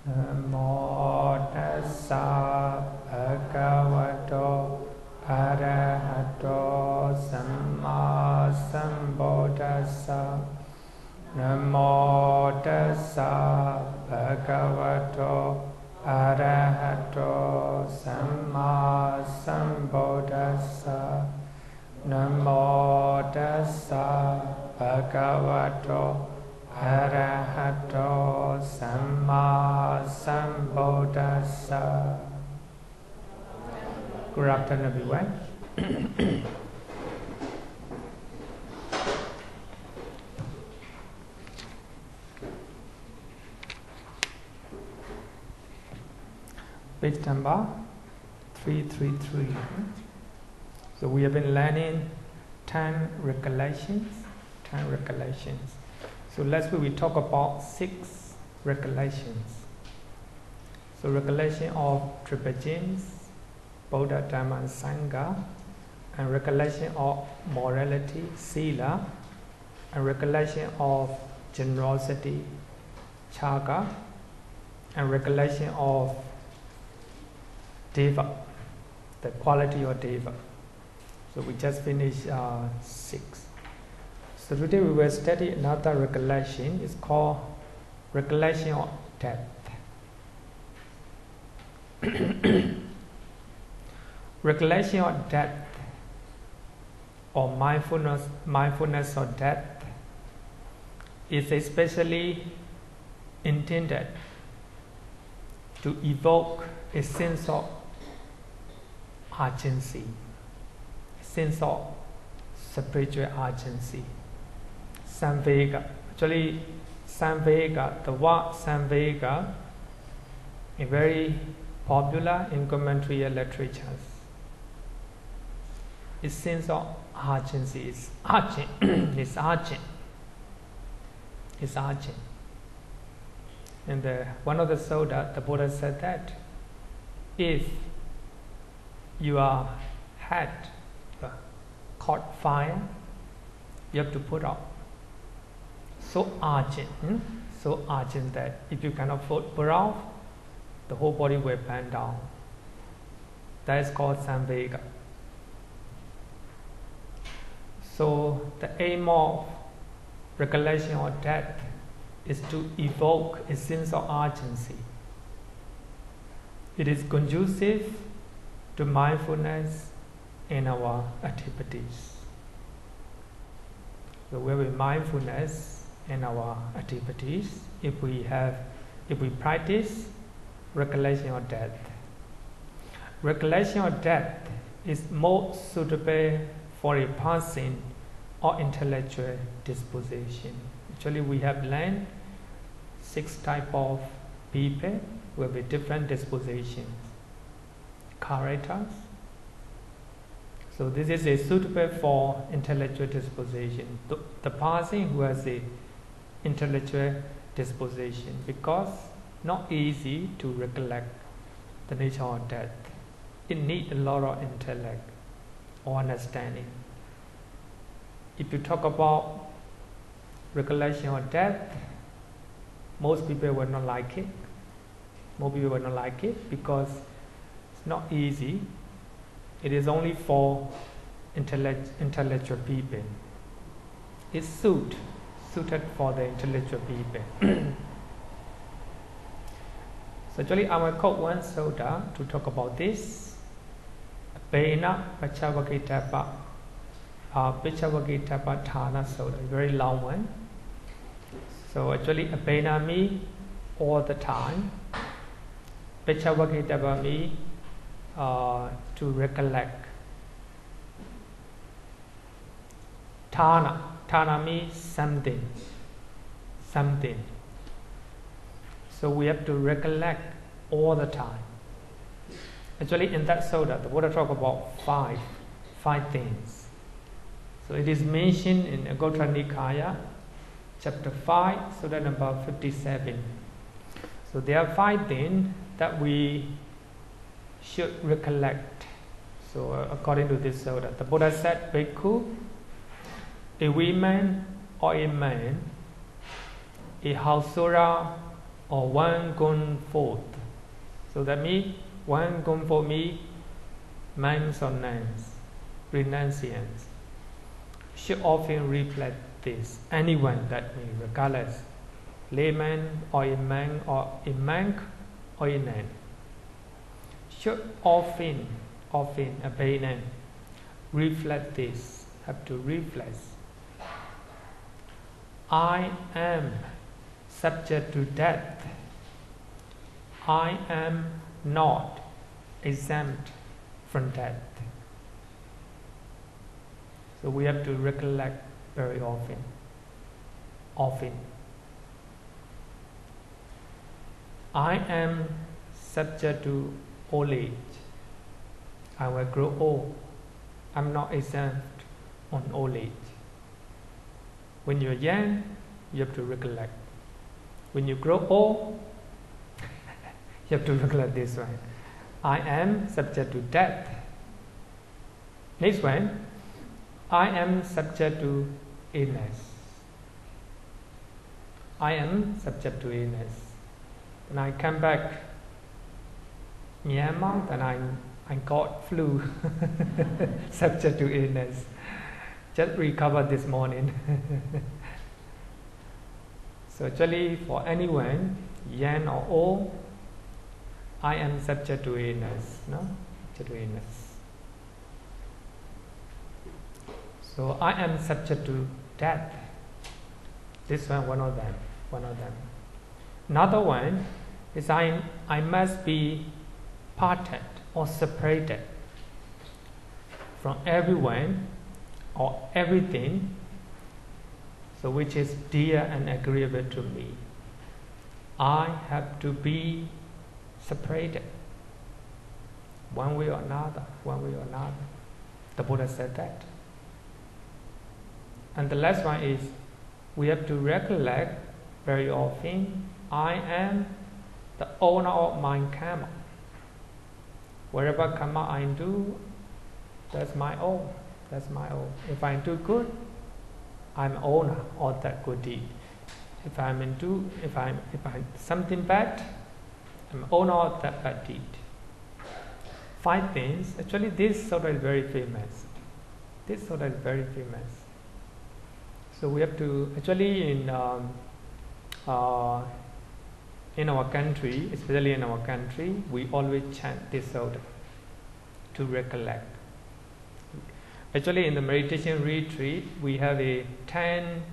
Namo tassa bhagavato arahato samma sambuddhassa. Namo tassa bhagavato arahato samma sambuddhassa. Namo tassa bhagavato arahato samma sambuddhassa. Good afternoon, everyone. Page number 333. So we have been learning 10 recollections. So last week we talked about 6 recollections. So recollection of triple gems, Buddha, Dhamma, and Sangha, and recollection of morality, Sila, and recollection of generosity, Chaga, and recollection of Deva, the quality of Deva. So we just finished 6. So today we will study another recollection. It's called Recollection of Death. Recollection of death, or mindfulness of death, is especially intended to evoke a sense of urgency, a sense of spiritual urgency. Samvega. Actually, samvega, the word samvega is very popular in commentary literatures. Its sense of urgency is urgent. It's urgent. It's urgent. And one of the Sutta, the Buddha said that if your head caught fire, you have to put out. So urgent that if you cannot put out, the whole body will burn down. That is called samvega. So the aim of recollection of death is to evoke a sense of urgency. It is conducive to mindfulness in our activities. So where we mindfulness in our activities, if we practice recollection of death. Recollection of death is more suitable for a person or intellectual disposition. Actually, we have learned 6 types of people with different dispositions, characters. So this is suitable for intellectual disposition. The person who has a intellectual disposition, because not easy to recollect the nature of death. It needs a lot of intellect or understanding. If you talk about recollection of death, most people will not like it. Most people will not like it because it's not easy. It is only for intellectual people. It's suited for the intellectual people. So actually I will quote one sutta to talk about this. Kammaṭṭhāna sutta, a very long one. So actually abhena means all the time. Pichavakitapa means to recollect. Thāna means something. So we have to recollect all the time. Actually, in that sutta, the Buddha talks about five things. So it is mentioned in Anguttara Nikaya, chapter 5, sutta number 57. So there are 5 things that we should recollect. So according to this sutta, the Buddha said, Bhikkhu, a woman or a man, a householder or one gone forth. So that means one gone forth means monks or nuns, renunciants, should often reflect this. Anyone that means regardless, layman or a monk or a nun, should often abandon, reflect this, have to reflect. I am subject to death. I am not exempt from death. So we have to recollect very often. I am subject to old age. I will grow old. I'm not exempt on old age. When you're young, you have to recollect. When you grow old, you have to recollect this one. I am subject to death. Next one, I am subject to illness. I am subject to illness. When I come back Myanmar, then I got flu, subject to illness. Just recovered this morning. So actually, for anyone, young or old, I am subject to illness. No, subject to illness. So I am subject to death. This one of them. Another one is I must be parted or separated from everyone or everything, so which is dear and agreeable to me. I have to be separated, one way or another. The Buddha said that. And the last one is we have to recollect very often, I am the owner of my karma. Whatever karma I do, that's my own. If I do good, I'm owner of that good deed. If I'm something bad, I'm owner of that bad deed. 5 things. Actually, this sutta is very famous. So we have to actually in our country, especially in our country, we always chant this sutta to recollect. Actually, in the meditation retreat, we have a 10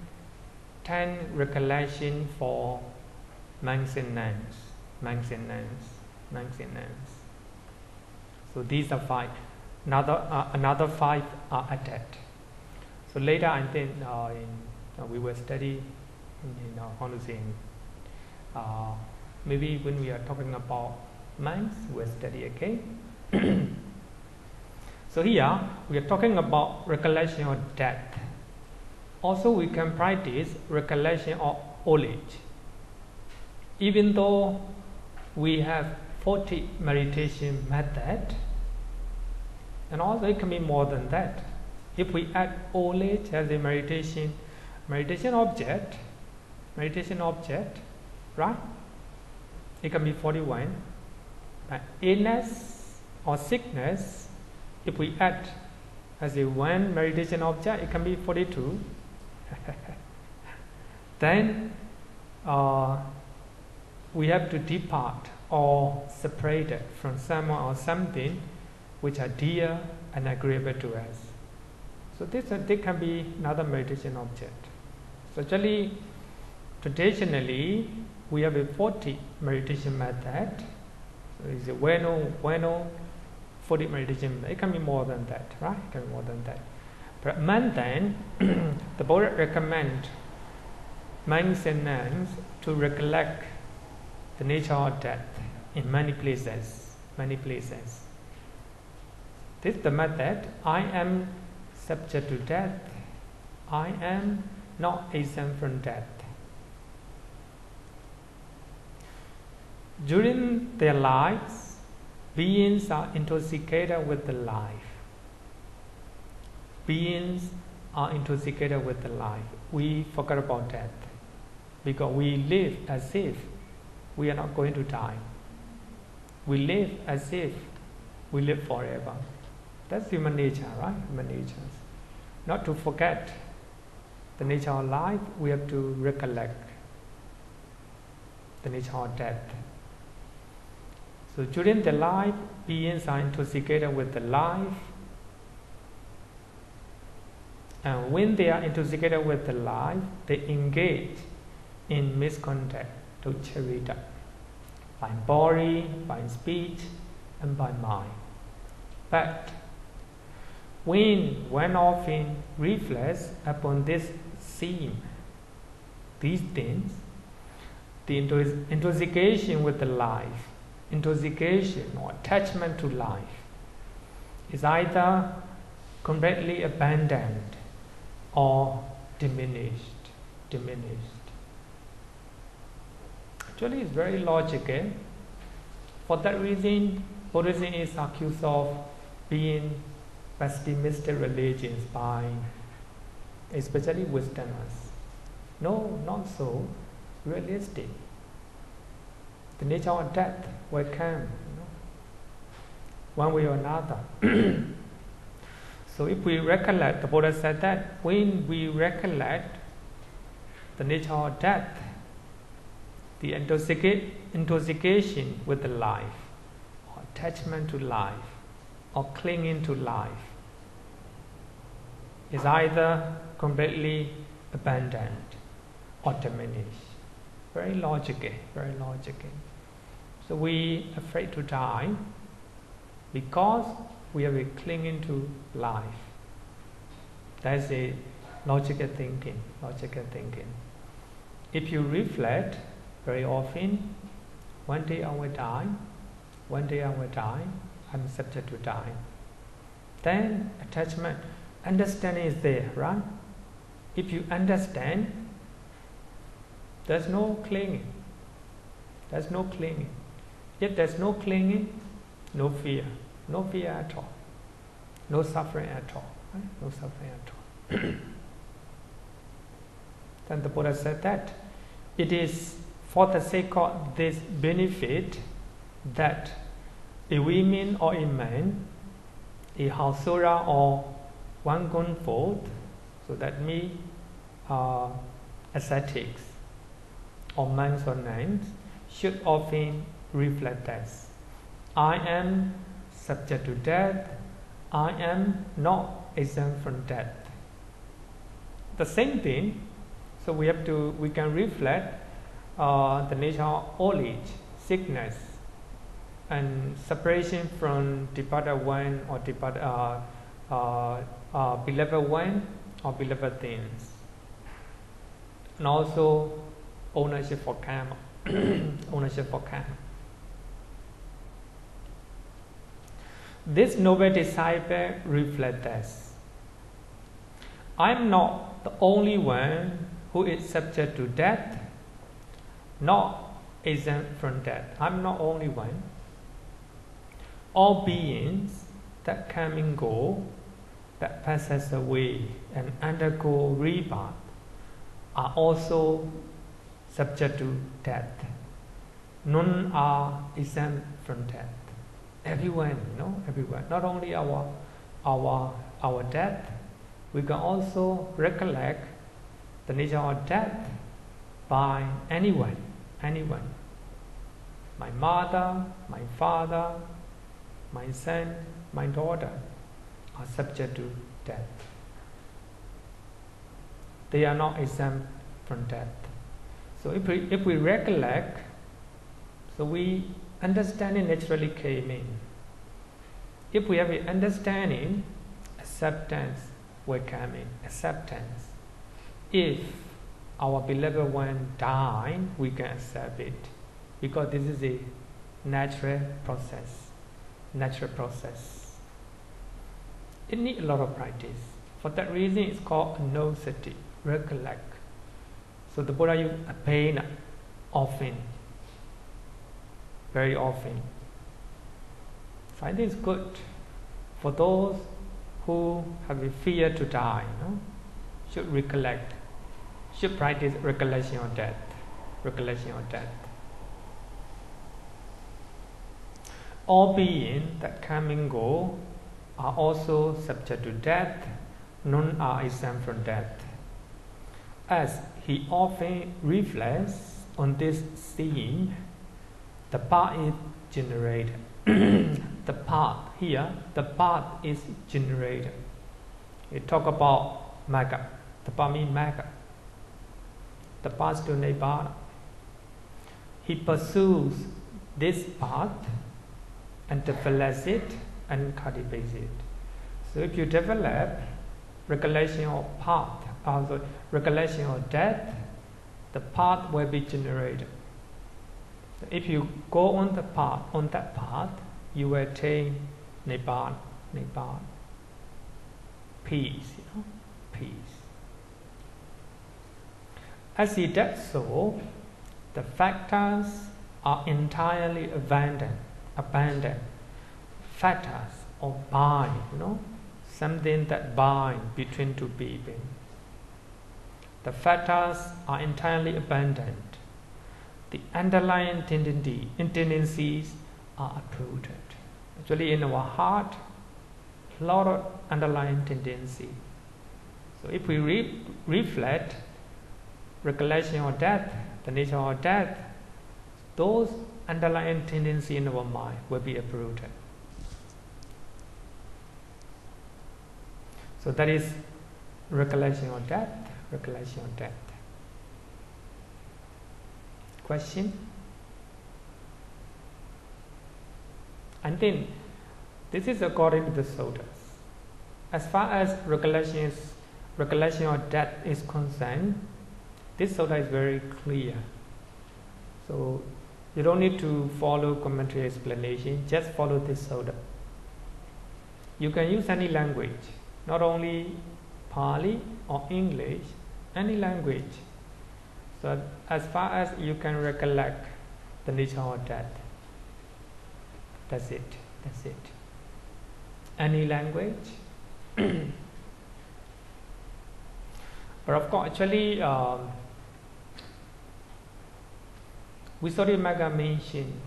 recollection for monks and nuns. So these are 5. Another 5 are added. So later, I think we will study. How to say? Maybe when we are talking about monks, we'll study again. So here we are talking about recollection of death. Also, we can practice recollection of old age. Even though we have 40 meditation method, and also it can be more than that. If we add old age as a meditation object, right? It can be 41. But illness or sickness, if we add as a one meditation object, it can be 42. Then we have to depart or separate from someone or something which are dear and agreeable to us. So they can be another meditation object. So actually, traditionally, we have a 40 meditation method. So it's a well-known 40 meditation. It can be more than that, right? It can be more than that. But then, the Buddha recommends monks and nuns to recollect the nature of death in many places. This is the method. I am subject to death. I am not exempt from death. During their lives, beings are intoxicated with the life. We forget about death because we live as if we are not going to die. We live as if we live forever. That's human nature, right? Human nature. Not to forget the nature of life, we have to recollect the nature of death. So during the life, beings are intoxicated with the life. And when they are intoxicated with the life, they engage in misconduct, duccharita, by body, by speech, and by mind. But when one often reflects upon this theme, these things, the intoxication with the life, intoxication or attachment to life, is either completely abandoned or diminished. Actually, it's very logical. For that reason, Buddhism is accused of being pessimistic religions by especially Westerners. No, not so realistic. The nature of death will come, one way or another. So if we recollect, the Buddha said that when we recollect the nature of death, the intoxication with the life, or attachment to life, or clinging to life, is either completely abandoned or diminished. Very logical, very logical. So we are afraid to die because we are clinging to life. That's a logical thinking. If you reflect very often, one day I will die, I'm subject to die. Then attachment, understanding is there, right? If you understand, there's no clinging. If there's no clinging, no fear at all, no suffering at all, right? No suffering at all. Then the Buddha said that it is for the sake of this benefit that a woman or a man, a hausura or one gunfold, so that means ascetics or monks or nuns, should often reflect this. I am subject to death. I am not exempt from death. The same thing. So we can reflect the nature of old age, sickness, and separation from departed one or beloved one or beloved things, and also ownership for karma. This noble disciple reflects this. I'm not the only one who is subject to death, not exempt from death. I'm not only one. All beings that come and go, that passes away and undergo rebirth, are also subject to death. None are exempt from death. Everyone, everyone. Not only our death, we can also recollect the nature of death by anyone. My mother, my father, my son, my daughter are subject to death. They are not exempt from death. So if we recollect, so we understanding naturally came in. If we have an understanding, acceptance will come in. Acceptance. If our beloved one died, we can accept it, because this is a natural process. It needs a lot of practice. For that reason, it's called ānāpānassati, recollect. So the Buddha used appamaññā often, very often. So I think it's good for those who have a fear to die, should recollect, should practice recollection of death. all beings that come and go are also subject to death, none are exempt from death. As he often reflects on this seeing, the path is generated. The path here, the path is generated. We talk about Magga. The path means Magga. The path to Nibbana. He pursues this path and develops it and cultivates it. So if you develop recollection of path, also recollection of death, the path will be generated. If you go on the path, on that path, you will attain Nibbana, peace, peace. As he does so, the factors are entirely abandoned. Factors or bind, something that bind between two beings. The factors are entirely abandoned. The underlying tendencies are uprooted. Actually, in our heart, a lot of underlying tendency. So if we reflect recollection of death, the nature of death, those underlying tendencies in our mind will be uprooted. So that is recollection of death, recollection of death. Question? And then, this is according to the sutras. As far as recollection of death is concerned, this sutta is very clear. So you don't need to follow commentary explanation, just follow this sutta. You can use any language, not only Pali or English, any language. So as far as you can recollect the nature of death, that's it. Any language. But of course, actually, Visuddhimagga mentioned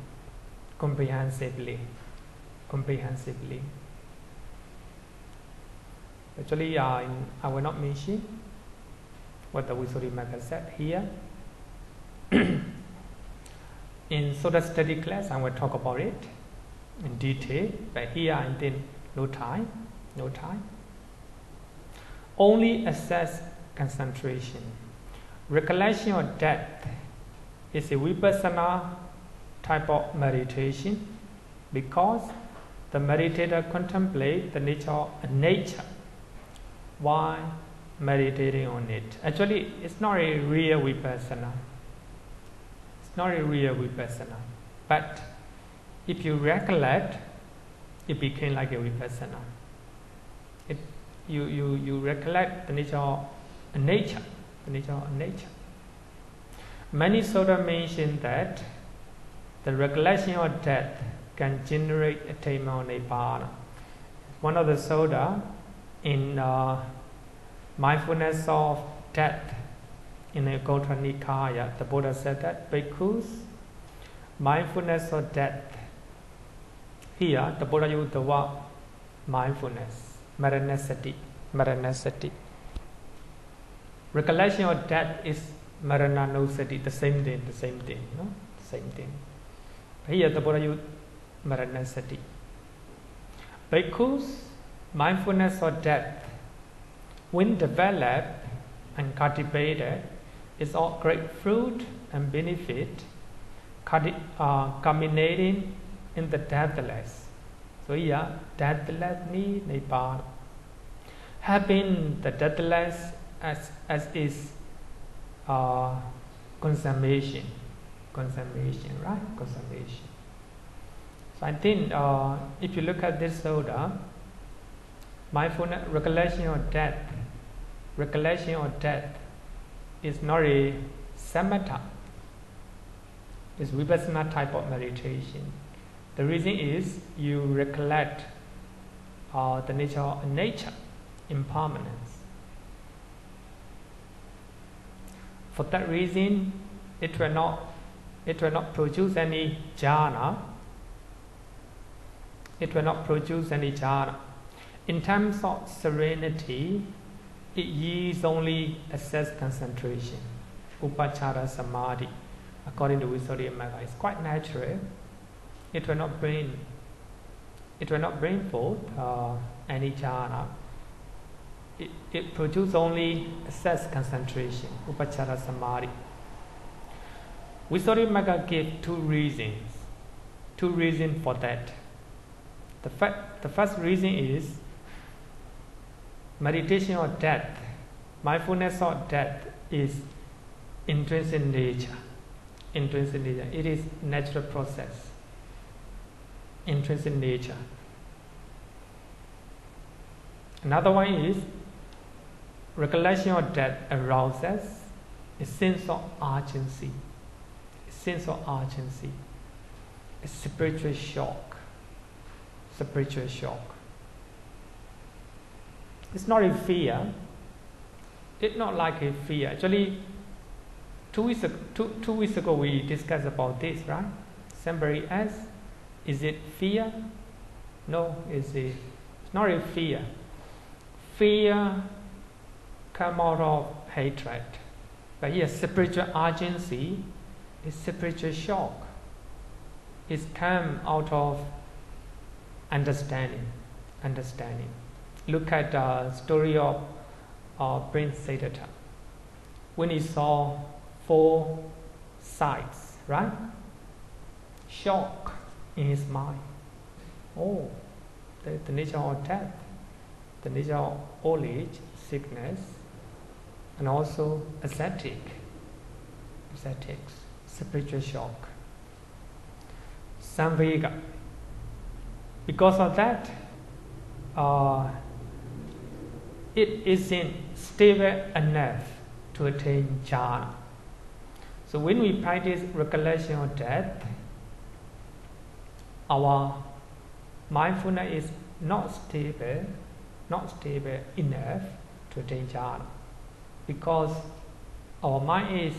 comprehensively. Actually, I will not mention what the Visuddhimagga said here. In Sutta study class, I will talk about it in detail, but here I think no time. Only assess concentration. Recollection of death is a vipassana type of meditation because the meditator contemplates the nature of nature while meditating on it. Actually, it's not a real vipassana. But if you recollect, it became like a vipassana. You recollect the nature of nature. Many sutta mention that the recollection of death can generate attainment of Nibbana. One of the sutta in Mindfulness of Death in the Gotra Nikaya, the Buddha said that bhikkhus, mindfulness of death. Here, the Buddha used the word mindfulness, ānāpānassati. Recollection of death is marananussati, the same thing. Here, the Buddha used ānāpānassati. Bhikkhus, mindfulness of death, when developed and cultivated, is of great fruit and benefit, culminating in the deathless. So here, deathless means Nibbana. Having the deathless as is consummation, right? Consummation. So I think if you look at this sutta, mindfulness, recollection of death is not a samatha. It's vipassana type of meditation. The reason is you recollect the nature of nature, impermanence. For that reason, it will not produce any jhana, It will not produce any jhana. In terms of serenity, it yields only access concentration, upachara samadhi. According to Visuddhimagga, it's quite natural. It will not bring forth any jhana. It produces only access concentration, upachara samadhi. Visuddhimagga gave two reasons for that. The first reason is meditation of death, mindfulness of death is intrinsic nature. It is natural process. Intrinsic nature. Another one is recollection of death arouses a sense of urgency. A spiritual shock. It's not a fear. It's not like a fear. Actually, 2 weeks ago we discussed about this, right? Somebody asked, is it fear? No, it's not a fear. Fear comes out of hatred. But here, spiritual urgency is spiritual shock. It comes out of understanding. Look at the story of Prince Siddhartha. When he saw 4 sights, right? Shock in his mind. Oh, the nature of death, the nature of old age, sickness, and also ascetics, spiritual shock. Samvega. Because of that, it isn't stable enough to attain jhana. So when we practice recollection of death, our mindfulness is not stable enough to attain jhana, because our mind is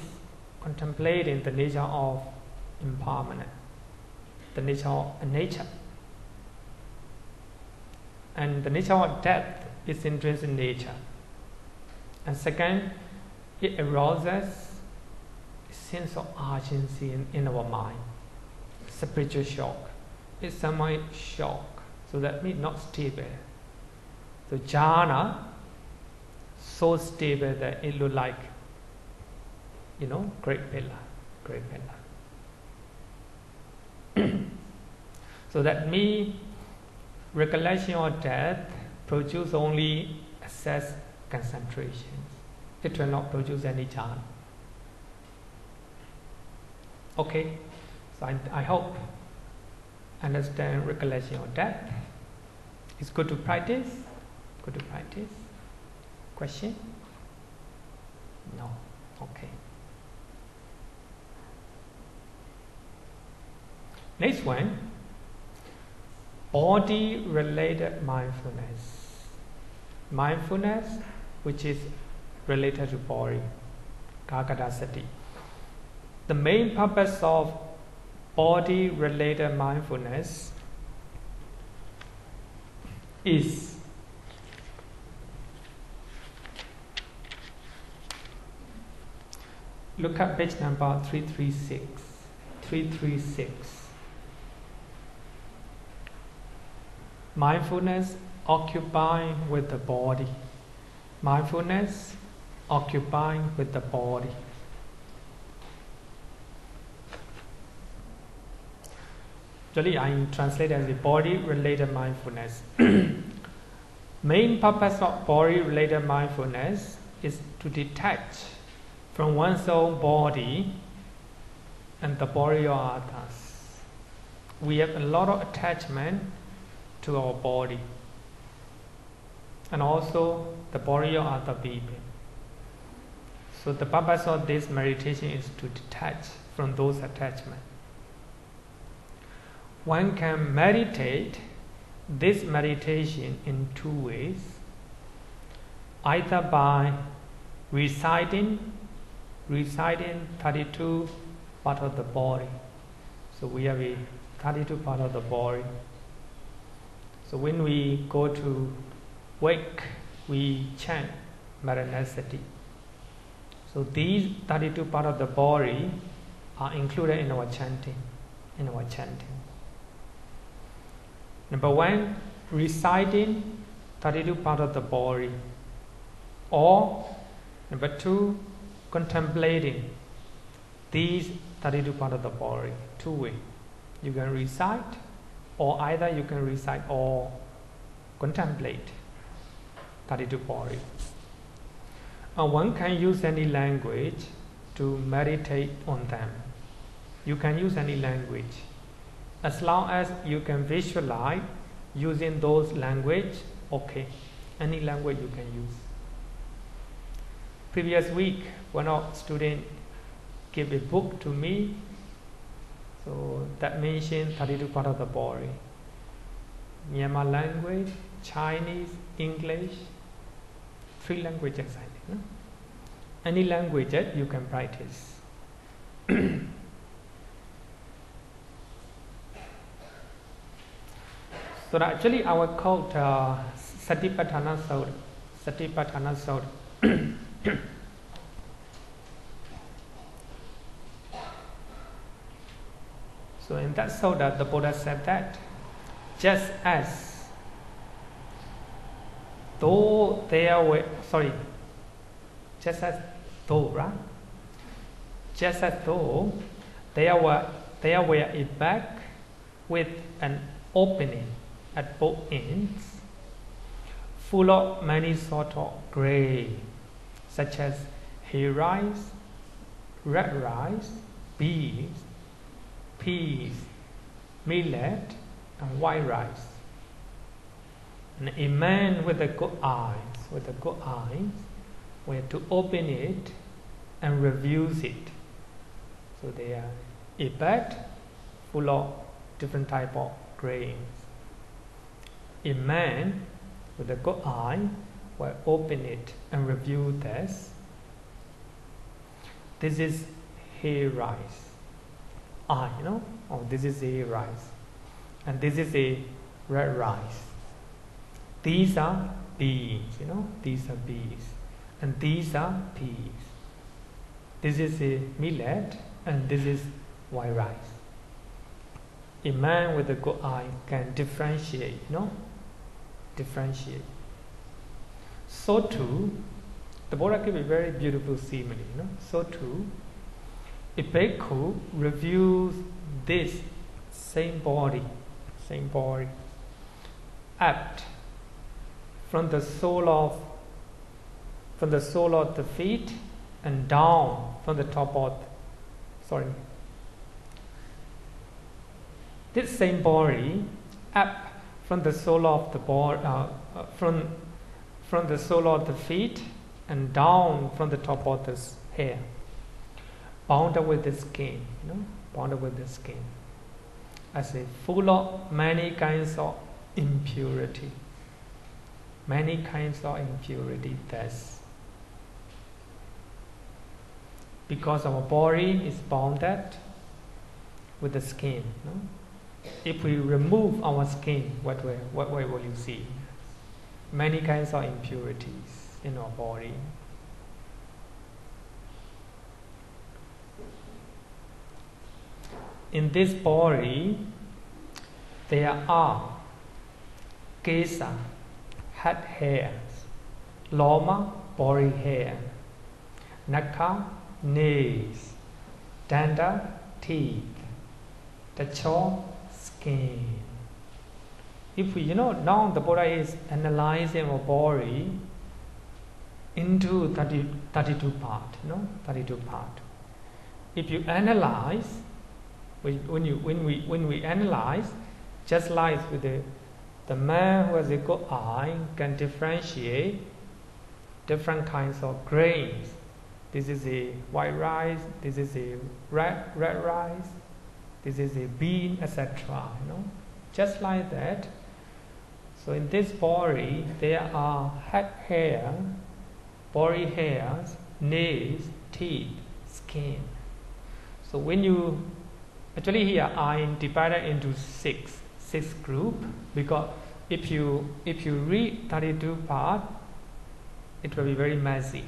contemplating the nature of impermanence, the nature of nature. And the nature of death is intrinsic nature. And second, it arouses a sense of urgency in our mind. Spiritual shock. It's somewhat shock. So that means not stable. So jhana, so stable that it looks like, great pillar. So that means recollection of death produces only access concentration. It will not produce any jhana. Okay, so I hope understand recollection of death. It's good to practice. Question? No. Okay. Next one. Body-related mindfulness. Mindfulness which is related to body. Kāyagatāsati. The main purpose of body-related mindfulness is look at page number 336. Mindfulness occupying with the body. Mindfulness occupying with the body. Actually, I translate as a body-related mindfulness. Main purpose of body-related mindfulness is to detach from one's own body and the body of others. We have a lot of attachment to our body and also the body of other people. So the purpose of this meditation is to detach from those attachments. One can meditate this meditation in 2 ways, either by reciting 32 parts of the body. So we have a 32 part of the body. So when we go to wake, we chant ānāpānassati. So these 32 parts of the body are included in our chanting. Number one, reciting 32 parts of the body. Or number two, contemplating these 32 parts of the body. Two ways. You can recite, or either you can recite or contemplate 32 body. One can use any language to meditate on them. You can use any language. As long as you can visualize using those language, okay. Any language you can use. Previous week, one of students gave a book to me. So that mentioned 32 parts of the body. Myanmar language, Chinese, English, 3 languages I think. No? Any language that you can practice. So actually our called Satipatthana Sutta. So in that sutta, the Buddha said that just as though there were, just as though there were a bag with an opening at both ends, full of many sorts of grain, such as hay rice, red rice, beans, peas, millet, and white rice. And a man with a good eyes were to open it and reviews it. So they are a bag full of different type of grains. A man with a good eye will open it and review this. This is hay rice. This is a rice, and this is a red rice. These are beans, these are beans, and these are peas. This is a millet, and this is white rice. A man with a good eye can differentiate, differentiate. So too, the Buddha gave a very beautiful simile, So too, a bhikkhu reviews this same body, apt from the sole of the feet and down from the top of, this same body, apt from the sole of the body, from the sole of the feet and down from the top of the hair. Bounded with the skin, bounded with the skin. As a full of many kinds of impurity. Many kinds of impurity, thus. Because our body is bounded with the skin. If we remove our skin, what will you see? Many kinds of impurities in our body. In this body, there are kesa, head hairs, loma, body hair, nakha, nails, danda, teeth, tacho, skin. If we, now the Buddha is analyzing our body into 32 parts, 32 parts. If you analyze, when we analyze, just like with the man who has a good eye can differentiate different kinds of grains. This is a white rice, this is a red rice, this is a bean, etc. Just like that. So in this body there are head hair, body hairs, nails, teeth, skin. So when you actually here I divided into six group because if you read 32 part, it will be very messy.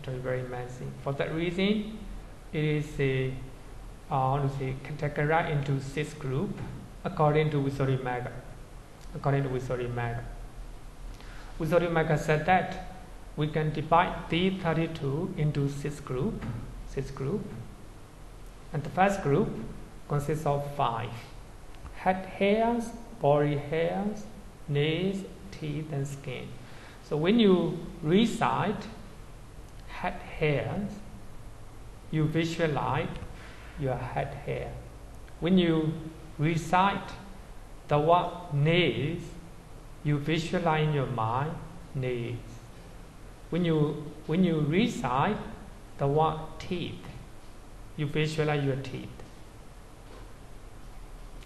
It will be very messy. For that reason, it is categorized into 6 groups according to Visuddhimagga. Visuddhimagga said that we can divide these 32 into 6 groups. And the first group consists of 5: head hairs, body hairs, nails, teeth, and skin. So when you recite head hairs, you visualize your head hair. When you recite the word nails, you visualize in your mind nails. When you recite the word teeth, you visualize your teeth.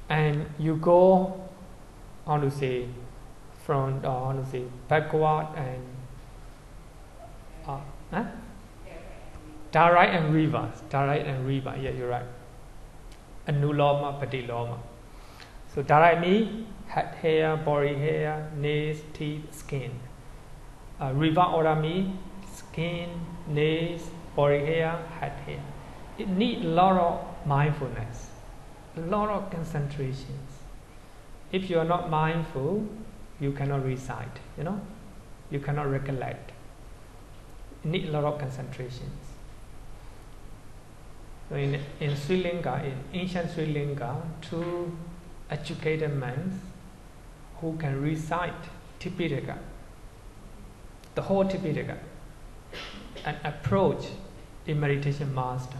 And you go from backward and direct and reverse. Yeah, you're right. Anuloma, patiloma. So direct means head hair, body hair, nails, teeth, skin. Reverse order means skin, nails, body hair, head hair. It needs a lot of mindfulness, a lot of concentrations. If you are not mindful, you cannot recite, you cannot recollect. It needs a lot of concentrations. So in Sri Lanka, in ancient Sri Lanka, 2 educated men who can recite Tipitaka, the whole Tipitaka, and approach a meditation master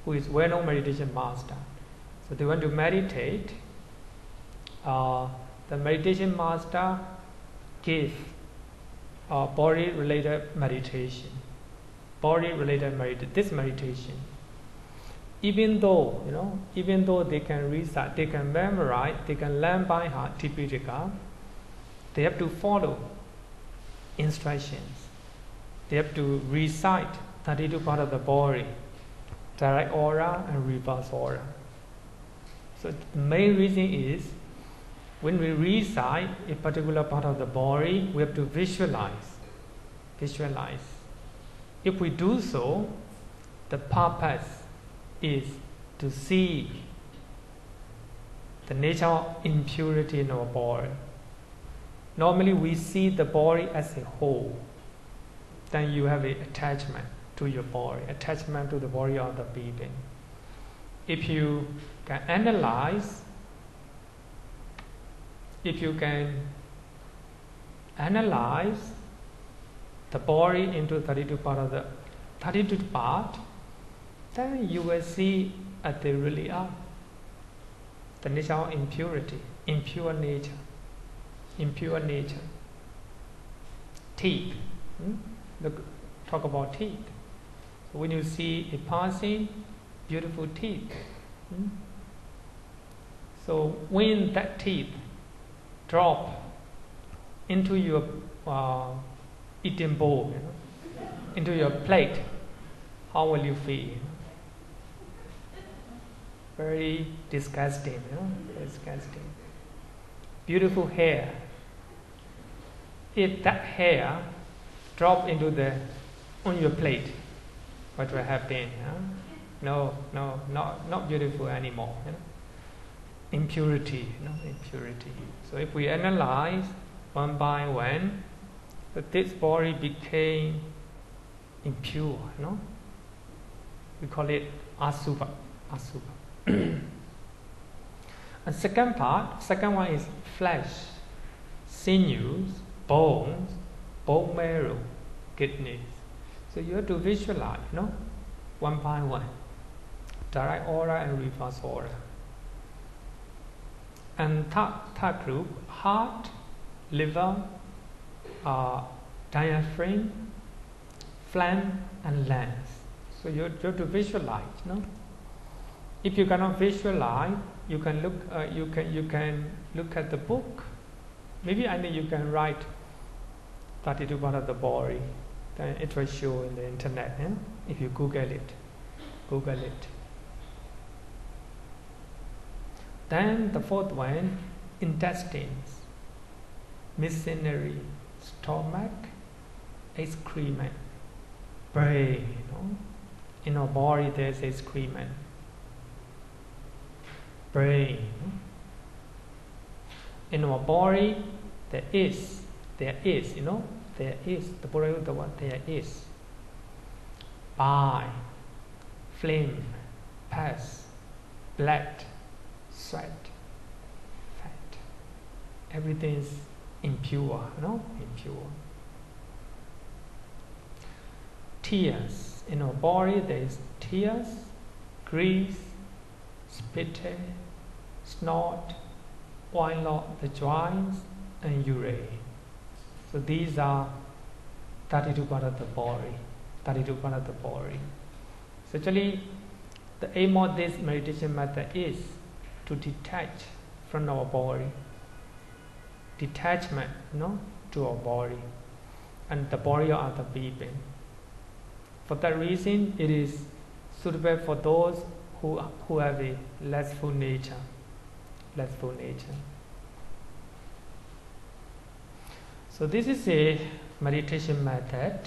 who is well-known meditation master. So they want to meditate. The meditation master gave body-related meditation. This meditation. Even though they can recite, they can memorize, they can learn by heart Tipitaka, they have to follow instructions. They have to recite 32 parts of the body, direct aura and reverse aura. So the main reason is, when we recite a particular part of the body, we have to visualize. If we do so, the purpose is to see the nature of impurity in our body. Normally we see the body as a whole. Then you have an attachment to your body, attachment to the body of the being. If you can analyze the body into 32 parts, then you will see as they really are. The nature of impurity, impure nature. Teeth. Talk about teeth. So when you see a passing, beautiful teeth. So when that teeth drop into your eating bowl, into your plate, how will you feel? Very disgusting, disgusting. Beautiful hair. If that hair drop on your plate, what will happen? No, not beautiful anymore. Impurity, impurity. So if we analyze one by one, that this body became impure, we call it asubha. And second one is flesh, sinews, bones, bone marrow, kidneys. So you have to visualize, one by one, direct aura and reverse aura. And third group, heart, liver, diaphragm, phlegm, and lungs. So you have to visualize, If you cannot visualize, you can look at the book. Maybe you can write 32 parts of the body. Then it will show in the internet. If you Google it. Then the fourth one intestines, mesentery, stomach, excrement, brain. In our body there's excrement, brain. In our body there is, the Buddha used the word there is. Bile, flame, pus, blood, sweat, fat. Everything is impure, impure. Tears. In our body there is tears, grease, spit, snot, oil of the joints, and urine. So these are 32 parts of the body. 32 parts of the body. So actually, the aim of this meditation method is to detach from our body. Detachment, to our body and the body of other people. For that reason, it is suitable for those who have a lustful nature. Lustful nature. So this is a meditation method.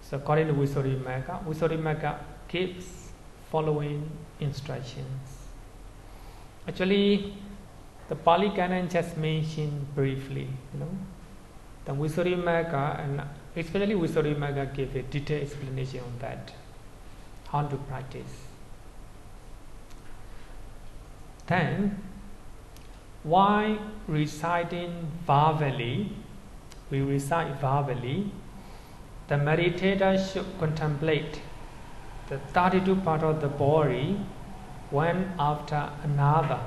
So according to Visuddhimagga gives following instructions. Actually, the Pali Canon just mentioned briefly, The Visuddhimagga, and especially Visuddhimagga, gave a detailed explanation on that, how to practice. Then, while reciting verbally, we recite verbally, the meditator should contemplate the 32 parts of the body one after another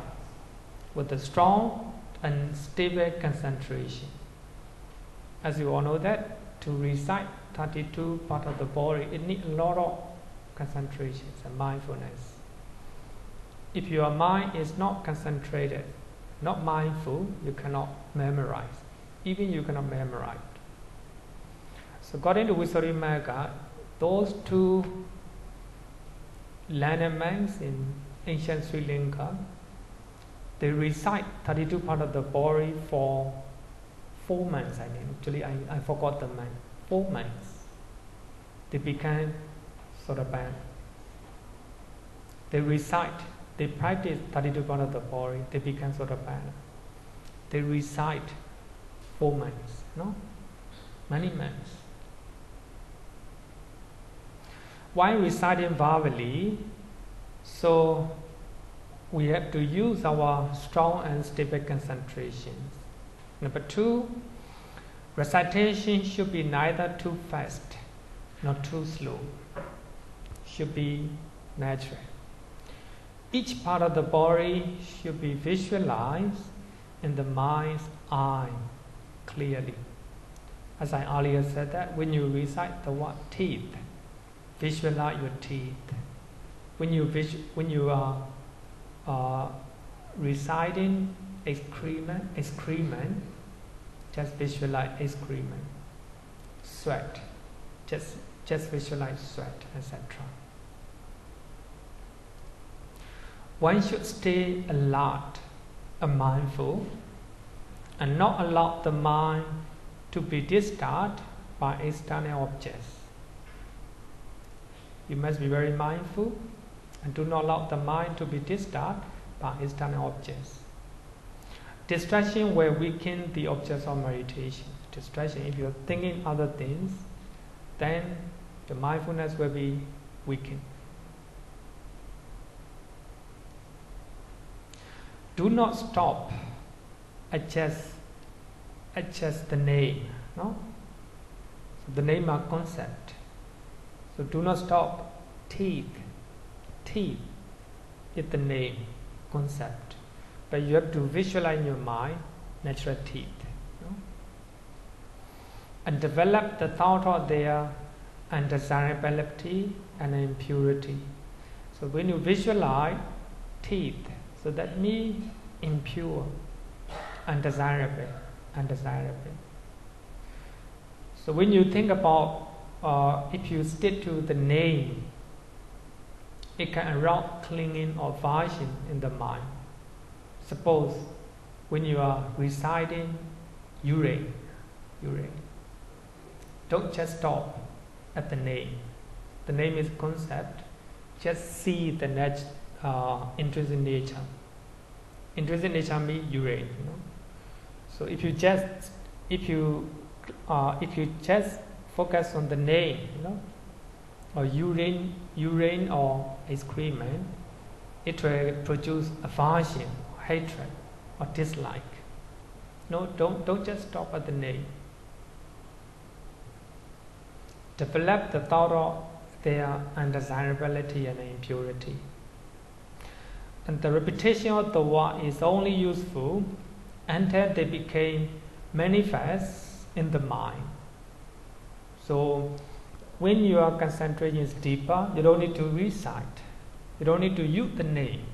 with a strong and stable concentration. As you all know that to recite 32 parts of the body, it needs a lot of concentration and mindfulness. If your mind is not concentrated, not mindful, you cannot memorize. Even you cannot memorize. So according to Visuddhimagga, those two learned monks in ancient Sri Lanka, they recite 32 parts of the body for 4 months. Actually, I forgot the month. 4 months. They became Sotapanna. They recite, they practice 32 parts of the body, they become Sotapanna. They recite 4 months, many months. While reciting verbally, so we have to use our strong and stable concentrations. Number 2, recitation should be neither too fast nor too slow. Should be natural. Each part of the body should be visualized in the mind's eye clearly. As I earlier said that when you recite the word teeth, visualize your teeth. When you are reciting excrement, just visualize excrement. Sweat, just visualize sweat, etc. One should stay alert and mindful and not allow the mind to be disturbed by external objects. You must be very mindful and do not allow the mind to be disturbed by external objects. Distraction will weaken the objects of meditation. Distraction, if you're thinking other things, then the mindfulness will be weakened. Do not stop at just the name, So the name are concept. So do not stop teeth. Teeth is the name, concept. But you have to visualize in your mind natural teeth. And develop the thought of their undesirability and impurity. So when you visualize teeth, so that means impure, undesirable. So when you think about, if you stick to the name, it can arouse clinging or aversion in the mind. Suppose when you are reciting urine, don't just stop at the name. The name is concept. Just see the intrinsic nature. Intrinsic nature means urine. So if you just focus on the name, or urine or excrement, it will produce aversion, hatred, or dislike. No, don't just stop at the name. Develop the thought of their undesirability and impurity. And the repetition of the word is only useful until they became manifest in the mind. So when your concentration is deeper, you don't need to recite. You don't need to use the name.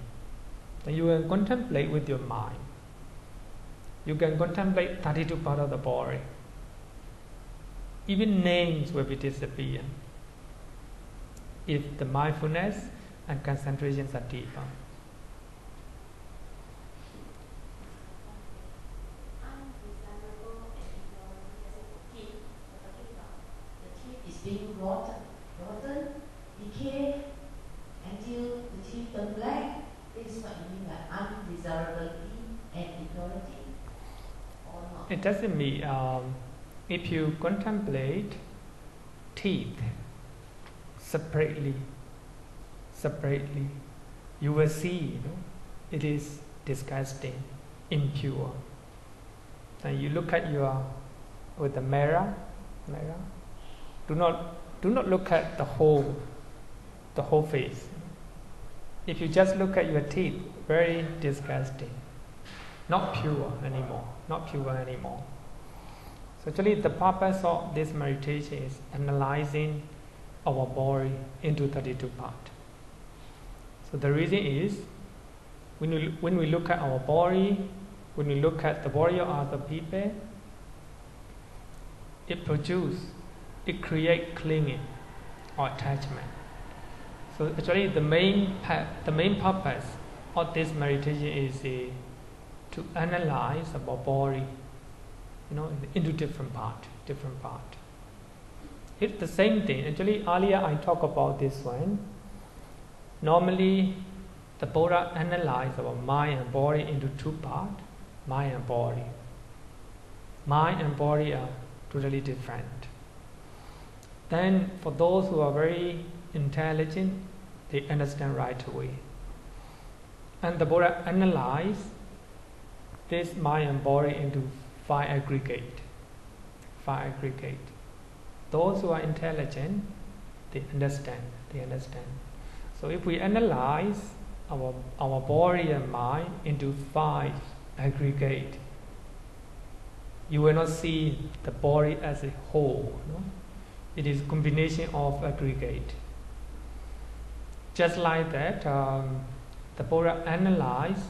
Then you will contemplate with your mind. You can contemplate 32 parts of the body. Even names will be disappear if the mindfulness and concentrations are deeper. Being rotten, decay until the teeth turn black. This is what you mean by undesirability and impurity, or not? It doesn't mean if you contemplate teeth separately, you will see it is disgusting, impure. And you look at with the mirror. Do not look at the whole face. If you just look at your teeth, very disgusting, not pure anymore. So actually, the purpose of this meditation is analyzing our body into 32 parts. So the reason is, when we look at our body, when we look at the body of other people, it creates clinging or attachment. So actually, the main purpose of this meditation is to analyze our body, into different part. It's the same thing. Actually, earlier I talked about this one. Normally, the Buddha analyzed our mind and body into two parts: mind and body. Mind and body are totally different. Then, for those who are very intelligent, they understand right away. And the Buddha analyzed this mind and body into five aggregate. Those who are intelligent, they understand. So if we analyze our body and mind into five aggregate, you will not see the body as a whole. It is a combination of aggregate. Just like that, the Buddha analyzed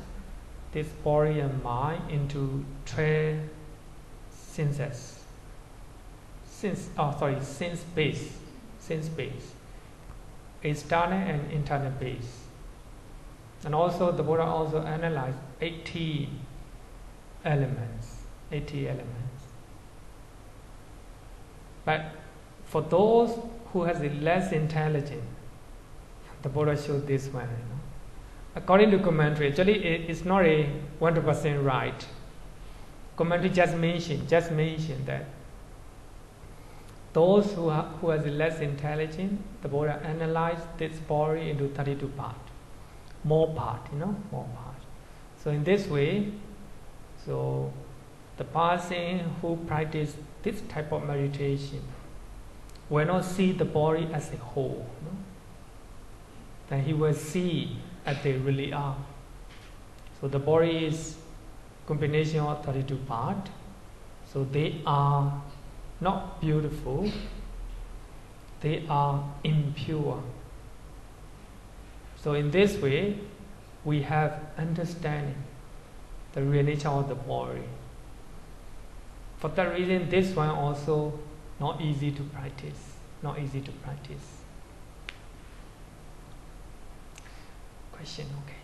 this body and mind into three senses. Sense base. External and internal base. And also the Buddha also analyzed 80 elements. But for those who has a less intelligent, the Buddha showed this one. According to commentary, actually it's not a 100% right. Commentary just mentioned that those who has a less intelligent, the Buddha analyzed this body into 32 parts, more part. So in this way, so the person who practice this type of meditation will not see the body as a whole. Then he will see as they really are. So the body is combination of 32 parts. So they are not beautiful. They are impure. So in this way, we have understanding the real nature of the body. For that reason, this one also not easy to practice. Question, okay.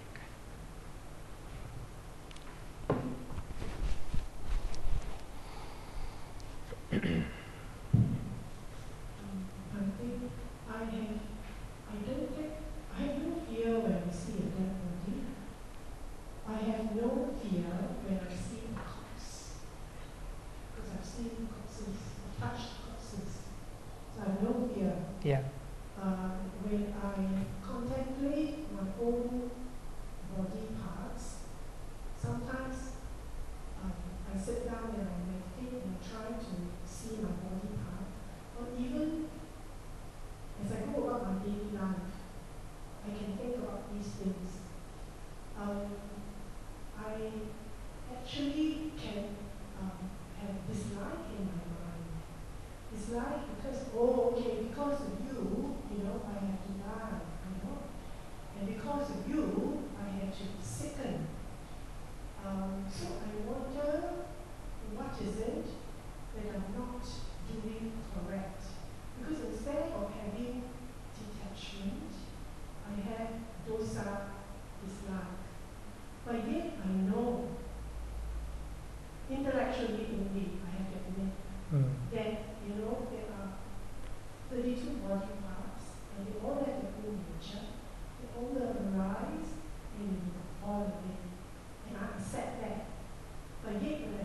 no fear when I see a corpse, because I've seen corpses, I've touched corpses, so I have no fear. Yeah. When I contemplate my own body parts, sometimes I sit down and I meditate and I try to see my body part, or even as I go about my daily life, I can think about these things. I actually can have dislike in my mind. Dislike because, because of you, I have to die, and because of you, I had to sicken. So I wonder, what is it that I'm not doing correct? Because instead of having detachment, I have dosa, dislike. But yet I know, intellectually only, I have to admit, that, there are 32 body parts, and they all have their own nature, they all arise and all of it. And I accept that. But yet when I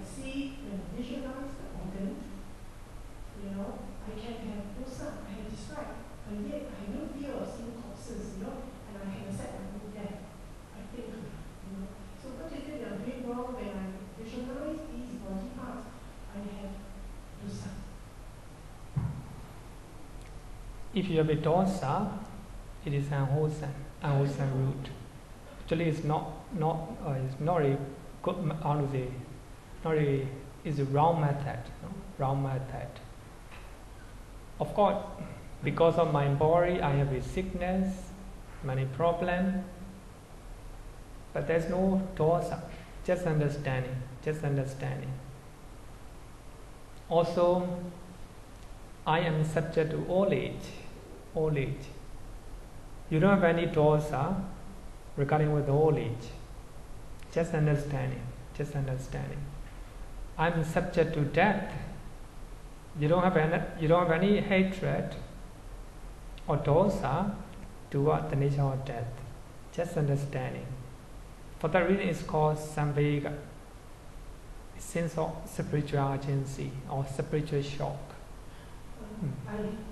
visualize the organ, I can have dosa, I have dislike, but yet I have no fear of seeing corpses, and I can accept my own death. I think, So what is it that I'm doing wrong when I visualize these body parts? I have dosa. If you have a dosa, it is unwholesome root. Actually, it's not a good, it's a wrong method. Wrong method. Of course, because of my body, I have a sickness, many problems, but there's no dosa. Just understanding. Also, I am subject to old age. You don't have any dosa regarding with old age. Just understanding. I'm subject to death. You don't have any hatred or dosa toward the nature of death. Just understanding. For that reason, it's called samvega, a sense of spiritual urgency or spiritual shock.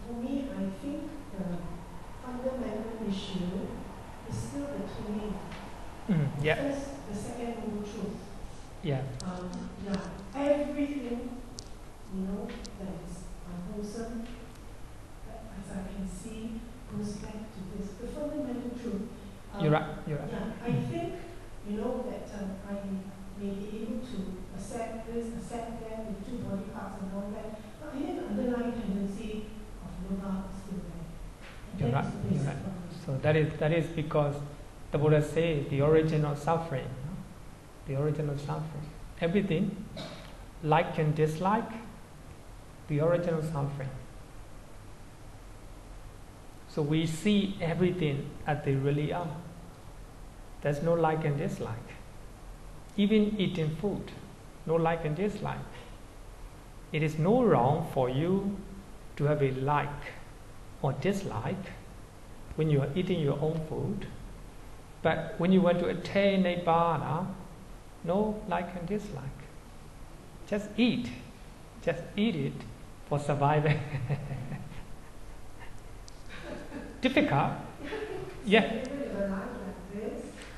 For me, I think the fundamental issue is still the clinging. First, the second rule truth. Yeah. Everything, that is unwholesome, as I can see, goes back to this. The fundamental truth. You're right. Yeah, I think, that I may be able to accept this, accept that, with two body parts and all that, but I think the underlying tendency of yoga is still there. You're right. So that is because the Buddha says the origin of suffering. The origin of suffering. Everything, like and dislike, the origin of suffering. So we see everything as they really are. There's no like and dislike. Even eating food, no like and dislike. It is no wrong for you to have a like or dislike when you are eating your own food. But when you want to attain Nibbana, no like and dislike. Just eat. Just eat it for survival. Difficult. Yeah.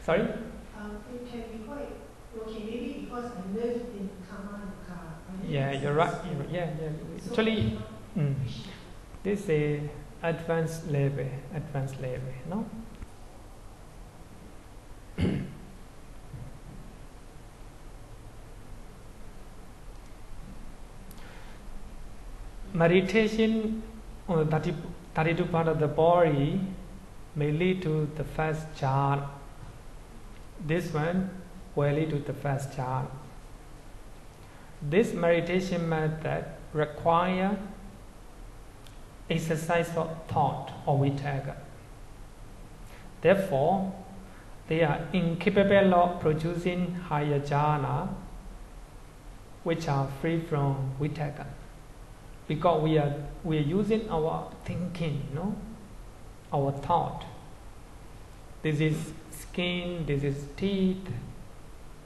Sorry? It can be quite okay, maybe because I live in Kammaṭṭhāna. Yeah, you're right. Yeah. Actually, this is a advanced level, no? Meditation on the 32 part of the body may lead to the first jhana. This one will lead to the first jhana. This meditation method requires exercise of thought or vitāga. Therefore, they are incapable of producing higher jhana, which are free from vitāga. Because we are using our thinking, our thought. This is skin, this is teeth,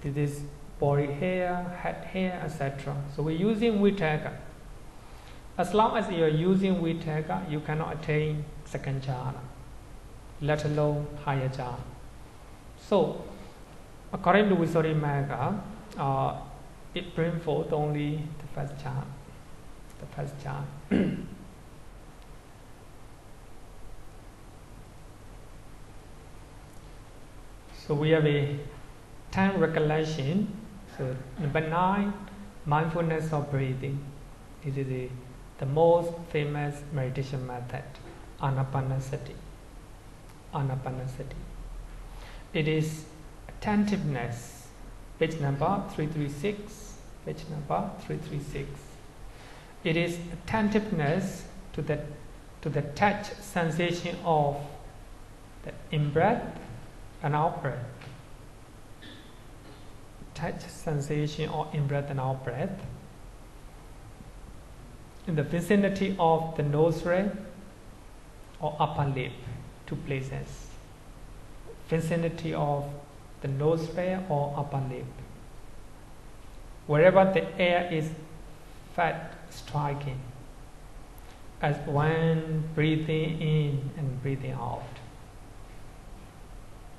This is body hair, head hair, etc. So we're using vitaka. As long as you are using vitaka, you cannot attain second jhana, let alone higher jhana. So, according to Visuddhimagga, it brings forth only the first jhana. The first jhana. So we have a time recollection. So number 9, mindfulness of breathing. This is the most famous meditation method, ānāpānassati. Ānāpānassati. It is attentiveness. Page number 336. Page number 336. It is attentiveness to the touch sensation of the in-breath and out-breath. Touch sensation or in-breath and out-breath. In the vicinity of the nostril or upper lip, 2 places. Vicinity of the nostril or upper lip. Wherever the air is fat striking, as when breathing in and breathing out.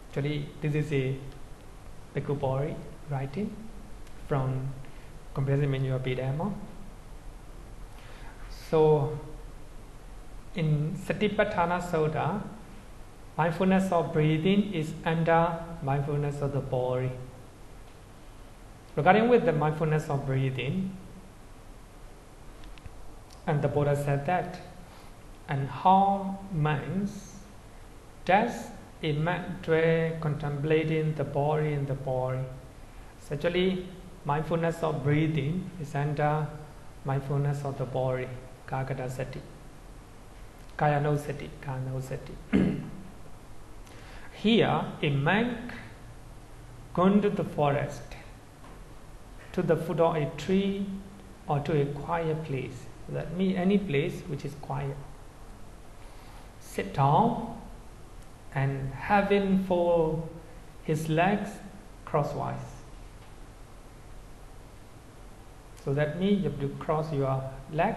Actually, this is a Bhikkhu Bori writing from Compendium of Abhidhamma. So, in Satipatthana Sutta, mindfulness of breathing is under mindfulness of the body. Regarding with the mindfulness of breathing, and the Buddha said that, and how means does a man dwell contemplating the body and the body? So actually, mindfulness of breathing is under mindfulness of the body, kāyagatāsati, kāyagatāsati. Here, a monk going to the forest, to the foot of a tree, or to a quiet place. That means any place which is quiet. Sit down and having fold his legs crosswise. So that means you have to cross your leg.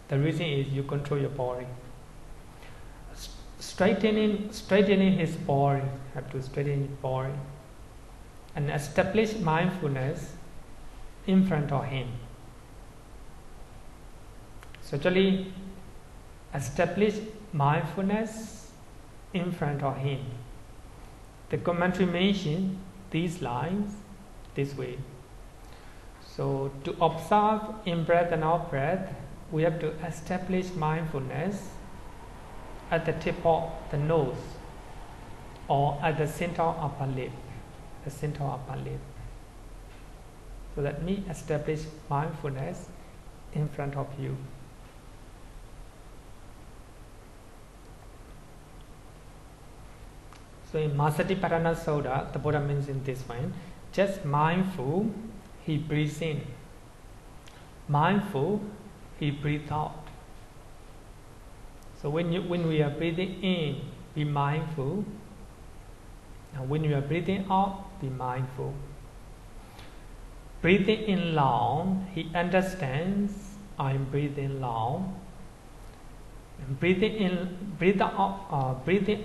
The reason is you control your body. Straightening his body, have to straighten his body, and establish mindfulness in front of him. So actually, establish mindfulness in front of him. The commentary mentions these lines this way. So to observe in-breath and out-breath, we have to establish mindfulness at the tip of the nose or at the center of upper lip. The center of upper lip. So that means establish mindfulness in front of you. So in Satipatthana Sutta, the Buddha mentions this one, just mindful, he breathes in. Mindful, he breathes out. So when we are breathing in, be mindful. And when you are breathing out, be mindful. Breathing in long, he understands, I am breathing long. And breathing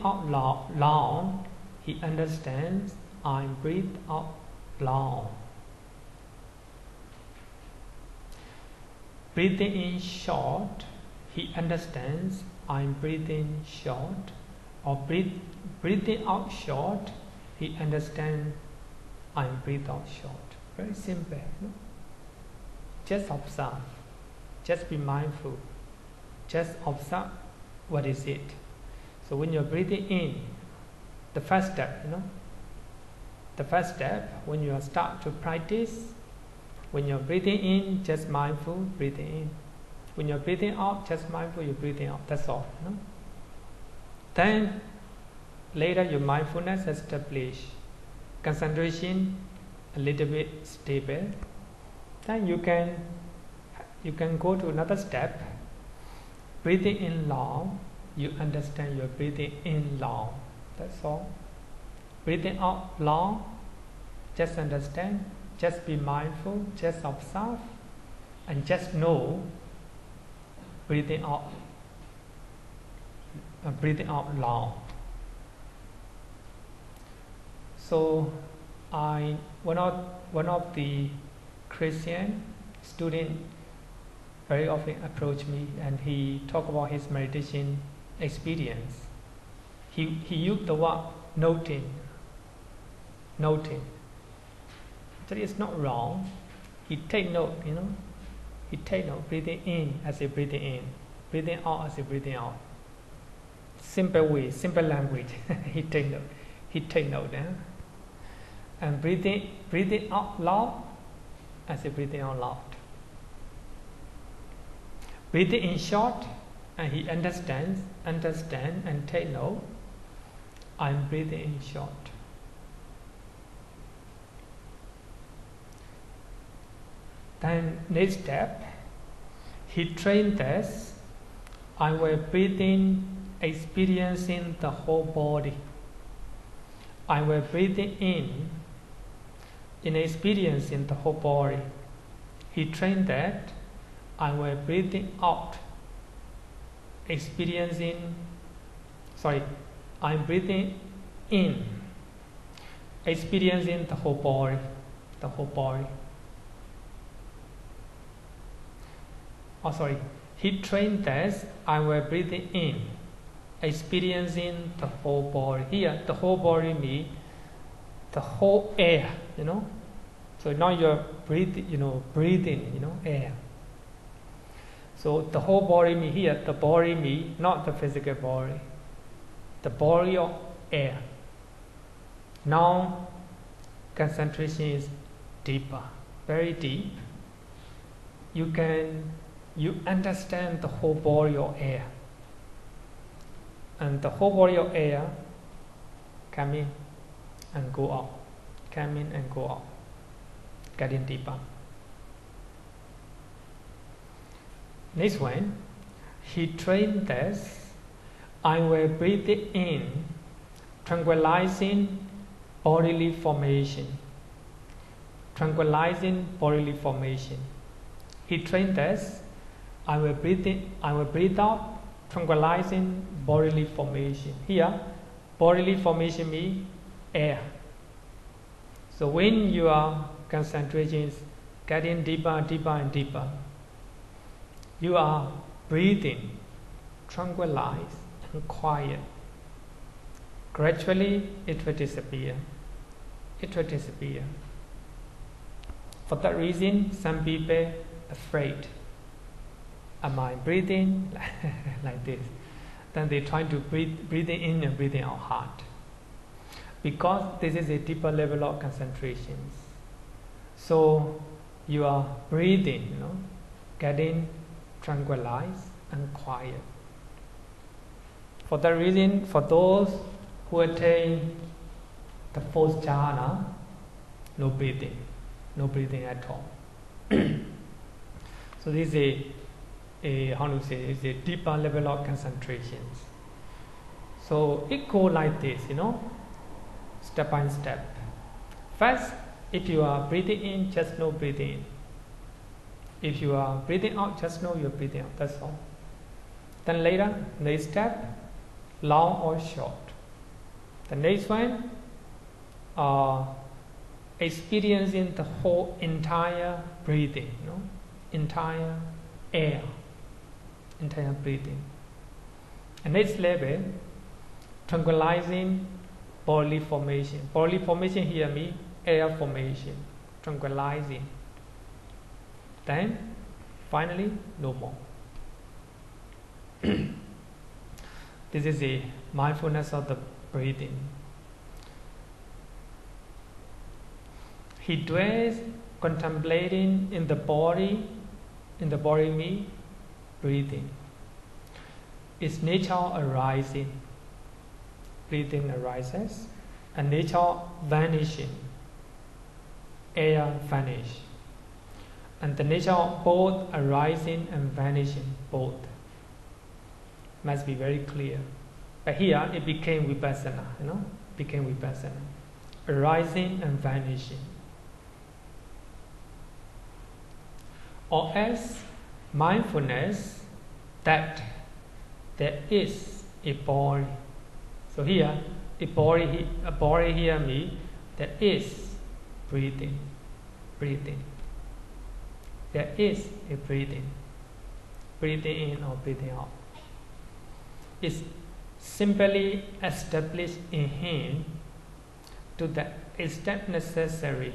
out long, he understands, I am breathing out long. Breathing in short, he understands, I am breathing short. Or breathing out short, he understands, I am breathing out short. Very simple. No? Just observe. Just be mindful. Just observe what is it. So when you're breathing in, the first step, the first step when you start to practice, when you're breathing in, just mindful, breathing in. When you're breathing out, just mindful, you're breathing out. That's all. Then later your mindfulness establish, concentration a little bit stable. Then you can go to another step. Breathing in long, you understand you're breathing in long. That's all. Breathing out long, just understand, just be mindful, just observe, and just know breathing out loud. So one of the Christian student very often approach me, and he talk about his meditation experience. He used the word noting. That is not wrong. He take note, He take note. Breathing in as a breathing in, breathing out as a breathing out. Simple way, simple language. He take note. And breathing out loud as a breathing out loud. Breathing in short, and he understand and take note. I'm breathing in short. Then next step, he trained us. I will breathing, experiencing the whole body. I will breathing in experiencing the whole body. He trained that. I will breathing out, I'm breathing in, experiencing the whole body. He trained us. I will breathing in, experiencing the whole body. Here, the whole body means the whole air, So now you're breathing, air. So the whole body means here, the body means not the physical body, the body of air. Now concentration is deeper, very deep. You understand the whole body of air. And the whole body of air come in and go out, come in and go out, getting deeper. Next one, he trained us. I will breathe in, tranquilizing bodily formation. Tranquilizing bodily formation. He trained us. I will breathe out, tranquilizing bodily formation. Here, bodily formation means air. So when your concentration is getting deeper, deeper and deeper, you are breathing, tranquilized and quiet. Gradually, it will disappear. For that reason, some people afraid. Am I breathing like this? Then they try to breathing in and breathing out hard. Because this is a deeper level of concentration. So you are breathing, getting tranquilized and quiet. For that reason, for those who attain the fourth jhana, no breathing at all. So this is is a deeper level of concentration. So it goes like this, step by step. First, if you are breathing in, just know breathing in. If you are breathing out, just know you're breathing out. That's all. Then later, next step, long or short. The next one, experiencing the whole entire breathing, entire air, entire breathing. And next level, tranquilizing bodily formation. Bodily formation here means air formation, tranquilizing. Then, finally, no more. This is the mindfulness of the breathing. He dwells contemplating in the body means breathing. Its nature arising. Breathing arises, and nature vanishing. Air vanish. And the nature of both arising and vanishing, both, must be very clear. But here it became vipassana, became vipassana. arising and vanishing. Or as mindfulness that there is a body. So here, a body here means there is breathing. There is a breathing in or breathing out. It's simply established in him to the extent necessary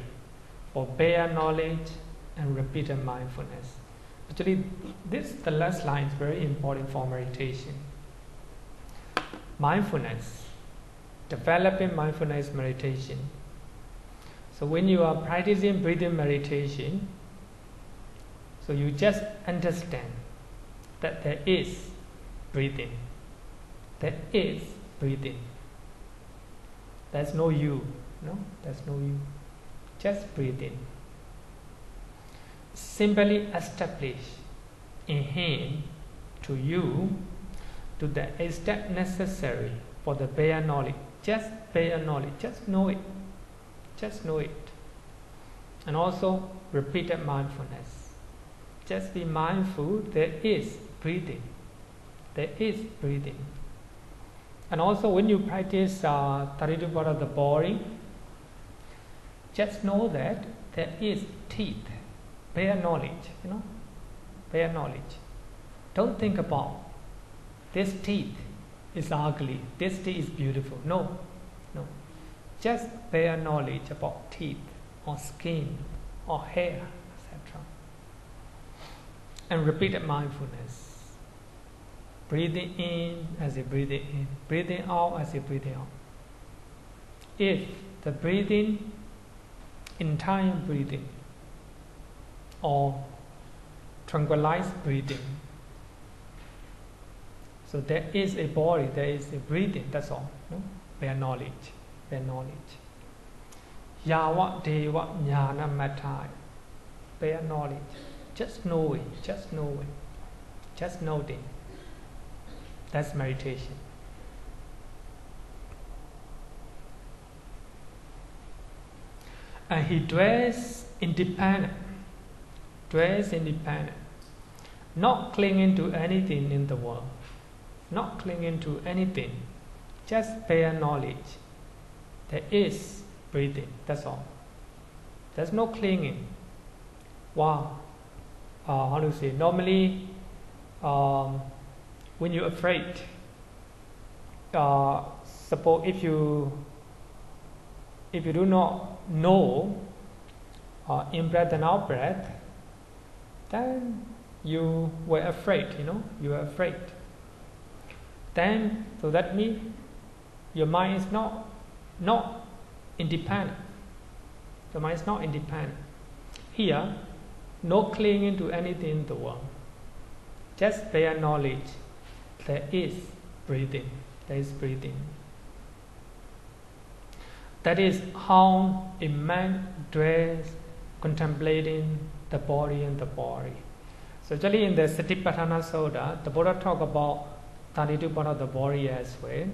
for bare knowledge and repeated mindfulness. Actually, the last line is very important for meditation. Mindfulness, developing mindfulness meditation. So when you are practicing breathing meditation, so you just understand that there is breathing. There is breathing. There's no you. No, there's no you. Just breathing. Simply establish in him to you to the extent necessary for the bare knowledge. Just bare knowledge. Just know it. Just know it. And also repeated mindfulness. Just be mindful there is breathing. There is breathing. And also when you practice 32 part of the body, just know that there is teeth. Bare knowledge, bare knowledge. Don't think about this teeth is ugly, this teeth is beautiful. No. Just bare knowledge about teeth or skin or hair, etc. And repeated mindfulness. Breathing in as you breathe in, breathing out as you breathe out. If the breathing, entire breathing, or tranquilized breathing, so there is a body, there is a breathing, that's all. Bare knowledge. Yava deva jnana mattai. Bare knowledge. Just know it. Just noting. That's meditation. And he dwells independent. Not clinging to anything in the world. Not clinging to anything. Just bare knowledge. There is breathing. That's all. There's no clinging. Wow. How to say? Normally, when you're afraid, suppose if you do not know in breath and out breath, then you were afraid. You were afraid. Then, so that means your mind is not independent. The mind is not independent. Here, no clinging to anything in the world. Just bare knowledge. There is breathing. There is breathing. That is how a man dwells contemplating the body and the body. So actually in the Satipatthana Sutta, the Buddha talk about 32 part of the body as well,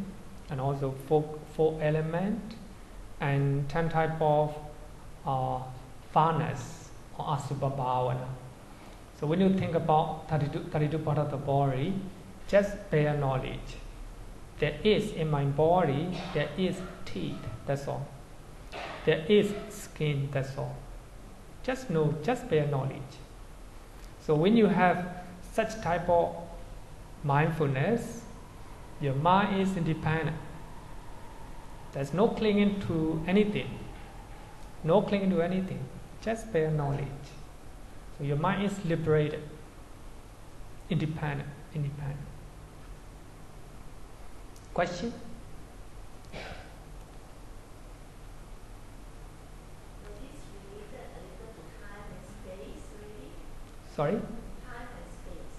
and also four elements and 10 type of furnace or asubha bhavana. So when you think about 32 part of the body, just bare knowledge. There is in my body, there is teeth, that's all. There is skin, that's all. Just know, just bare knowledge. So when you have such type of mindfulness, your mind is independent. There's no clinging to anything. No clinging to anything. Just bare knowledge. So your mind is liberated. Independent. Question? Is this related a little to time and space, really? Sorry? Time and space.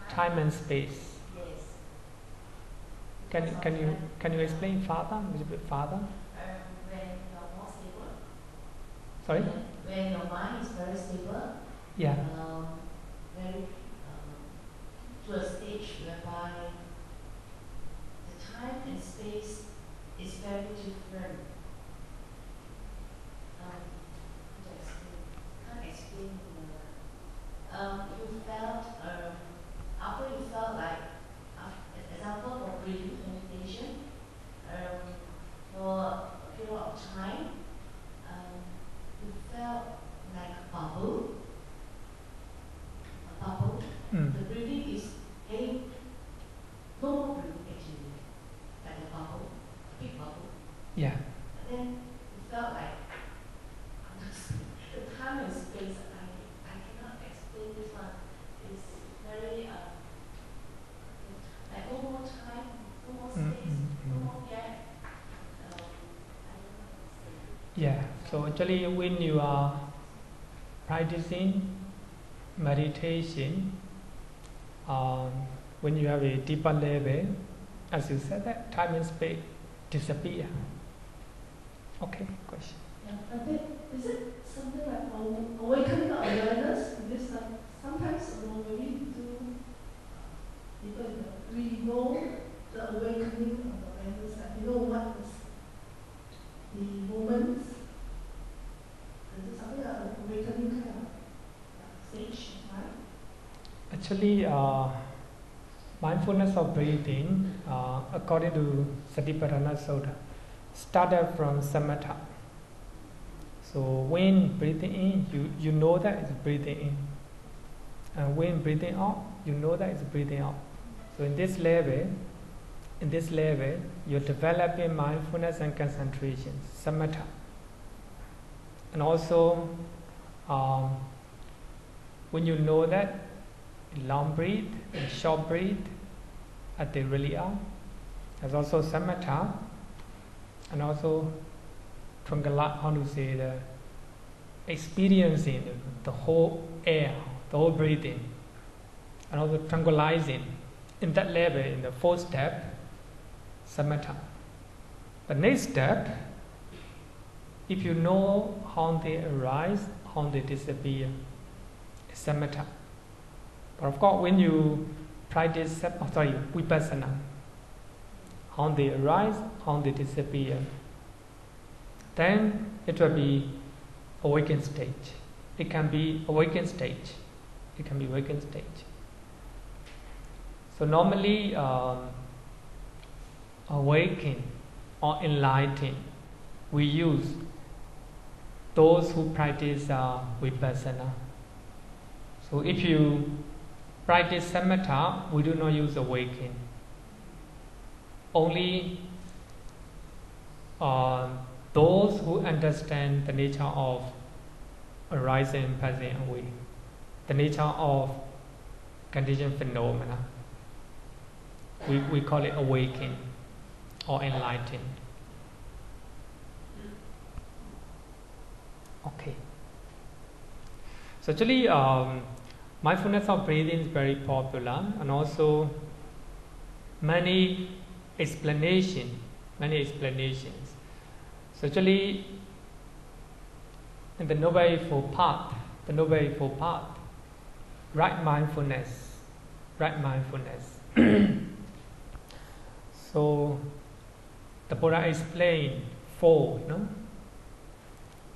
Time and space. Yes. Can you explain further? A little bit further? When you're more stable. Sorry? When your mind is very stable. Yeah. Very to a stage whereby the time and space is very different. space. I cannot explain this one. It's very like no more time, no more space, no more gap. I don't know how to say. Yeah, so actually when you are practicing meditation, when you have a deeper level, as you said, that time and space disappear. Okay, question. Yeah, but then, is it something like awakening of awareness? Because sometimes when we do, we know the awakening of awareness, and we know what is the moments. Is it something like awakening kind of stage, right? Actually, mindfulness of breathing, according to Satipatthana Sutta, started from samatha. So when breathing in, you know that it's breathing in. And when breathing out, you know that it's breathing out. So in this level, you're developing mindfulness and concentration, samatha. And also, when you know that long breath and short breath, as they really are, there's also samatha, and also how to say, the experiencing the whole air, the whole breathing, and also tranquilizing. In that level, in the fourth step, samatha. The next step, if you know how they arise, how they disappear, is samatha. But of course, when you practice vipassana, how they arise, how they disappear, then it will be awakened stage. It can be awakened stage. It can be awakened stage. So normally, awaken or enlighten, we use those who practice vipassana. So if you practice samatha, we do not use awaken. Only those who understand the nature of arising and passing away, the nature of contingent phenomena, we call it awaken or enlighten. Okay. So actually, mindfulness of breathing is very popular, and also many explanations. So actually, in the Noble Eightfold Path, right mindfulness. So the Buddha explained four,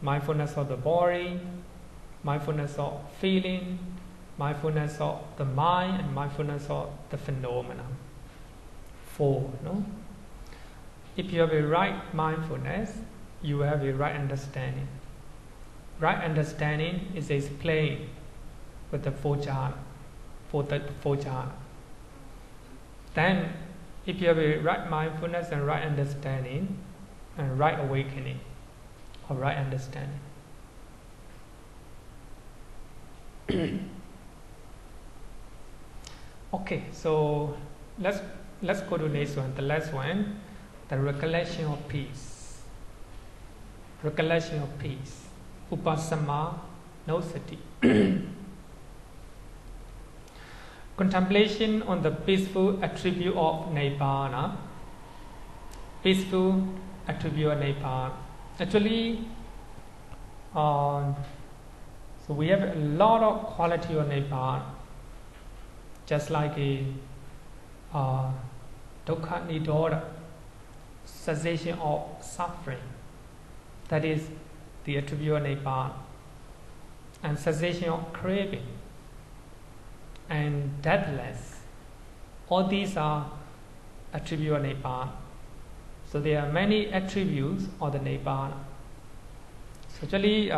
mindfulness of the body, mindfulness of feeling, mindfulness of the mind, and mindfulness of the phenomena. Four, If you have a right mindfulness, you have a right understanding. Right understanding is explained with the four jhana. Then, if you have a right mindfulness and right understanding, and right awakening, or right understanding. Okay, so let's go to the next one. The last one, the recollection of peace. Recollection of peace. Upasamānussati. Contemplation on the peaceful attribute of Nibbana. Peaceful attribute of Nibbana. Actually, so we have a lot of quality of Nibbana. Just like a dukkha nidodha, cessation of suffering. That is the attribute of Nibbana. And cessation of craving. And deathless. All these are attributes of Nibbana. So there are many attributes of the Nibbana. So actually,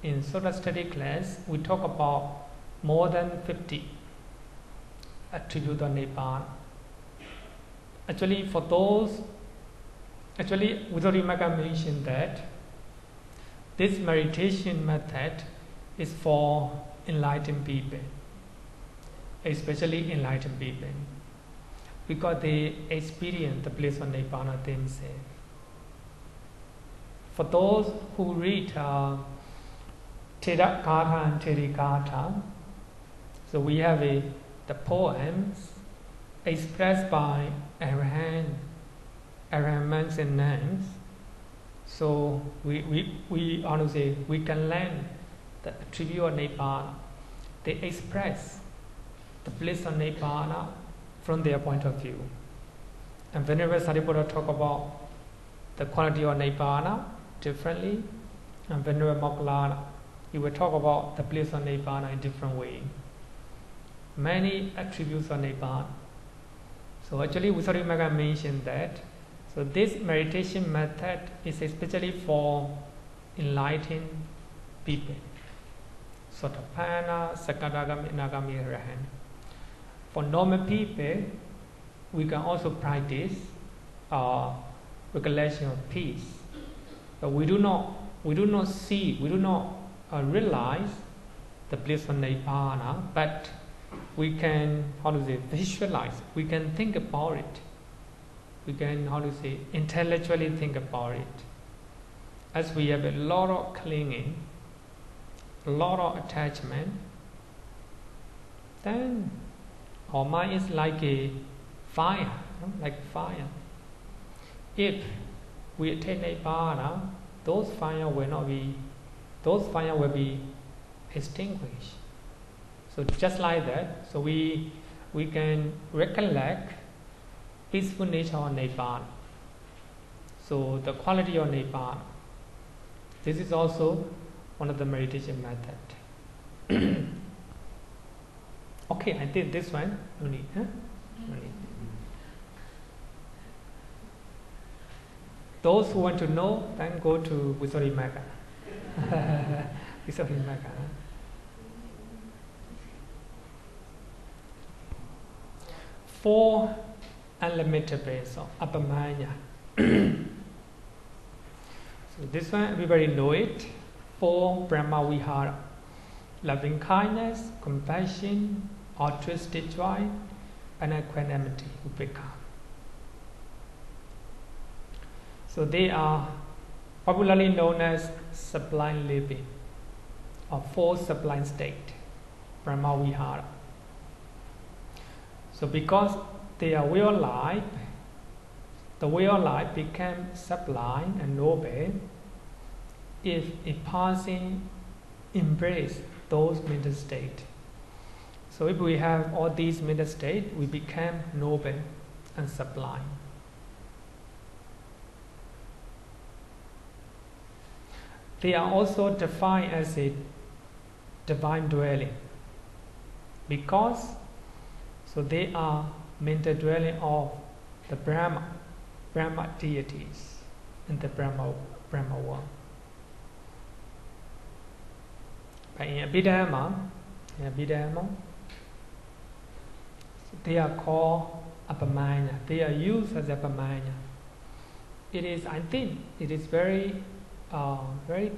in Sutta study class, we talk about more than 50 attributes of Nibbana. Actually, for those, Visuddhimagga mentioned that this meditation method is for enlightened people, especially enlightened people, because they experience the bliss of Nibbana themselves. For those who read Thera Gatha and Theri Gatha, so we have the poems expressed by Arahant monks and nuns. So we honestly we can learn the attribute of Nibbana. They express the bliss of Nibbana from their point of view. And whenever Sariputta talk about the quality of Nibbana differently, and whenever Mangala, he will talk about the bliss of Nibbana in different way. Many attributes of Nibbana. So actually Visuddhimagga mentioned that. So this meditation method is especially for enlightened people. Sotapanna, Sakadagami, Nagami, Arahant. For normal people, we can also practice recollection of peace. But we do not realize the bliss of Nibbana, but we can, visualize, we can think about it. We can, intellectually think about it. As we have a lot of clinging, a lot of attachment, then our mind is like a fire, like fire. If we attain Nibbana, those fire will be extinguished. So just like that, so we can recollect peaceful nature of Nibbana. So the quality of Nibbana. This is also one of the meditation method. Okay, I did this one. No need, huh? No need. Those who want to know, then go to Visuddhimagga. Visuddhimagga. Four Illimitables of appamaññā. So this one, everybody know it. Four Brahma Vihara: loving kindness, compassion, altruistic joy, and equanimity, upekkha. So they are popularly known as sublime living, or four sublime state, Brahma Vihara. So because they are way of life, the way of life became sublime and noble if a person embrace those mental states. So if we have all these mental states, we become noble and sublime. They are also defined as a divine dwelling because so they are mental dwelling of the Brahma deities in the Brahma world. But in Abhidhamma, they are called appamaññā. They are used as appamaññā. It is, I think, it is very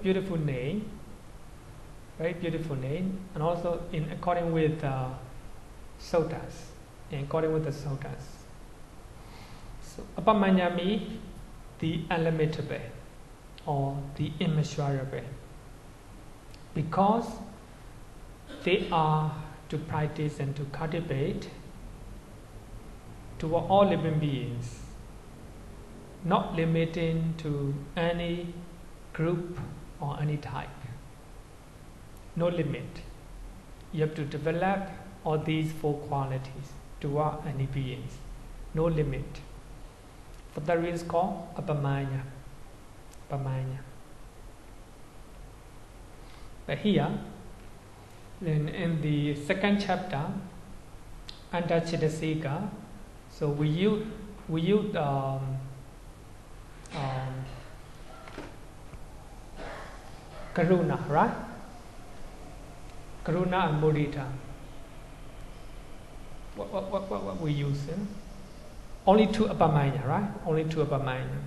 beautiful name. Very beautiful name, and also in according with suttas. So appamaññā means the illimitable or the immeasurable, because they are to practice and to cultivate toward all living beings, not limiting to any group or any type. No limit. You have to develop all these four qualities toward any beings. No limit. For that reason it's called appamaññā. But here, in the second chapter, Ānāpānassati, so we use karuna, right? Karuna and mudita. What we use? Only two appamaññā, right? Only two appamaññā.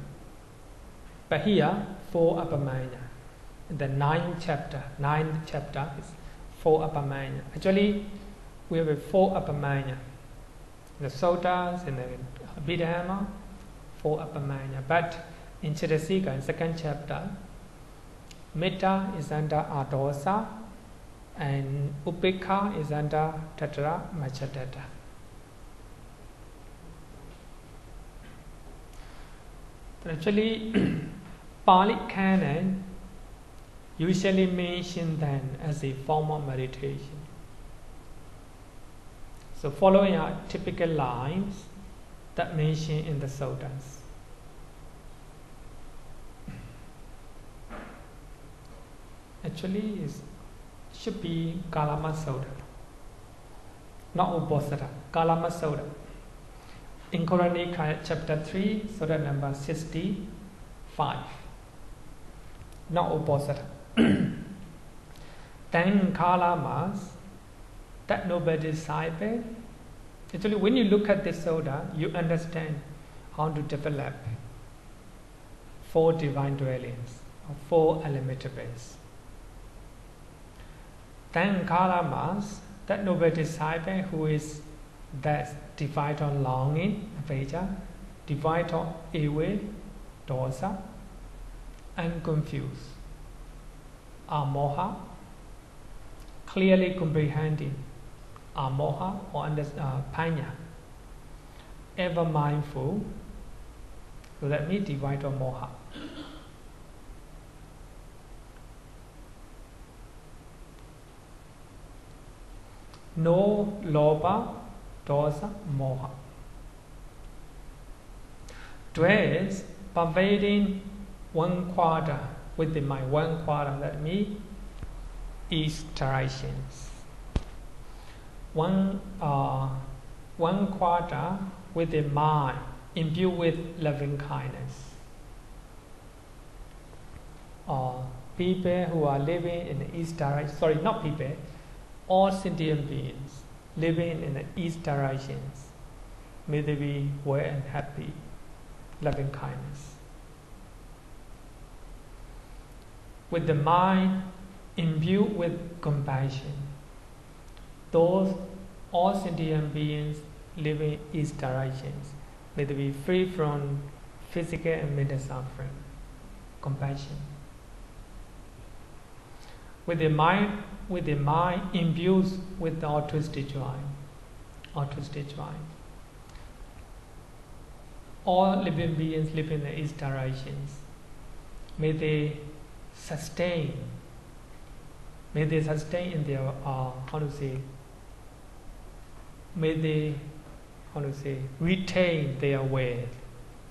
But here, four appamaññā. the ninth chapter is Four Appamaññā. Actually, we have 4 appamaññā. The Suttas and the Abhidhamma, 4 appamaññā. But in Chittasika, in 2nd chapter, Metta is under Adosa and Upekha is under Tatra Machadata. Actually, Pali Canon usually mention them as a form of meditation. So following are typical lines that mention in the Suttas. Actually, it should be Kalama Sutta, not Uposatha, Kalama Sutta. In Quranic chapter 3, Sutta number 65, not Uposatha. Then Kalamas, that noble disciple. Actually, when you look at this Sutta, you understand how to develop 4 divine dwellings, or 4 illimitables. Then Kalamas, that noble disciple who is that divided on longing, Veja, divided on ewe, dosa, and confused, amoha, clearly comprehending, amoha or paññā, ever mindful, so that means divide on moha. No loba, dosa, moha. Dwells pervading 1/4 within my 1/4, that means each directions. 1/4 within mind, imbued with loving kindness. People who are living in the east direction, not people, all sentient beings living in the east directions, may they be well and happy, loving kindness. With the mind imbued with compassion, those all sentient beings living in east directions, may they be free from physical and mental suffering, compassion. With the mind imbued with the altruistic joy. All living beings living in the east directions, may they sustain in their retain their wealth,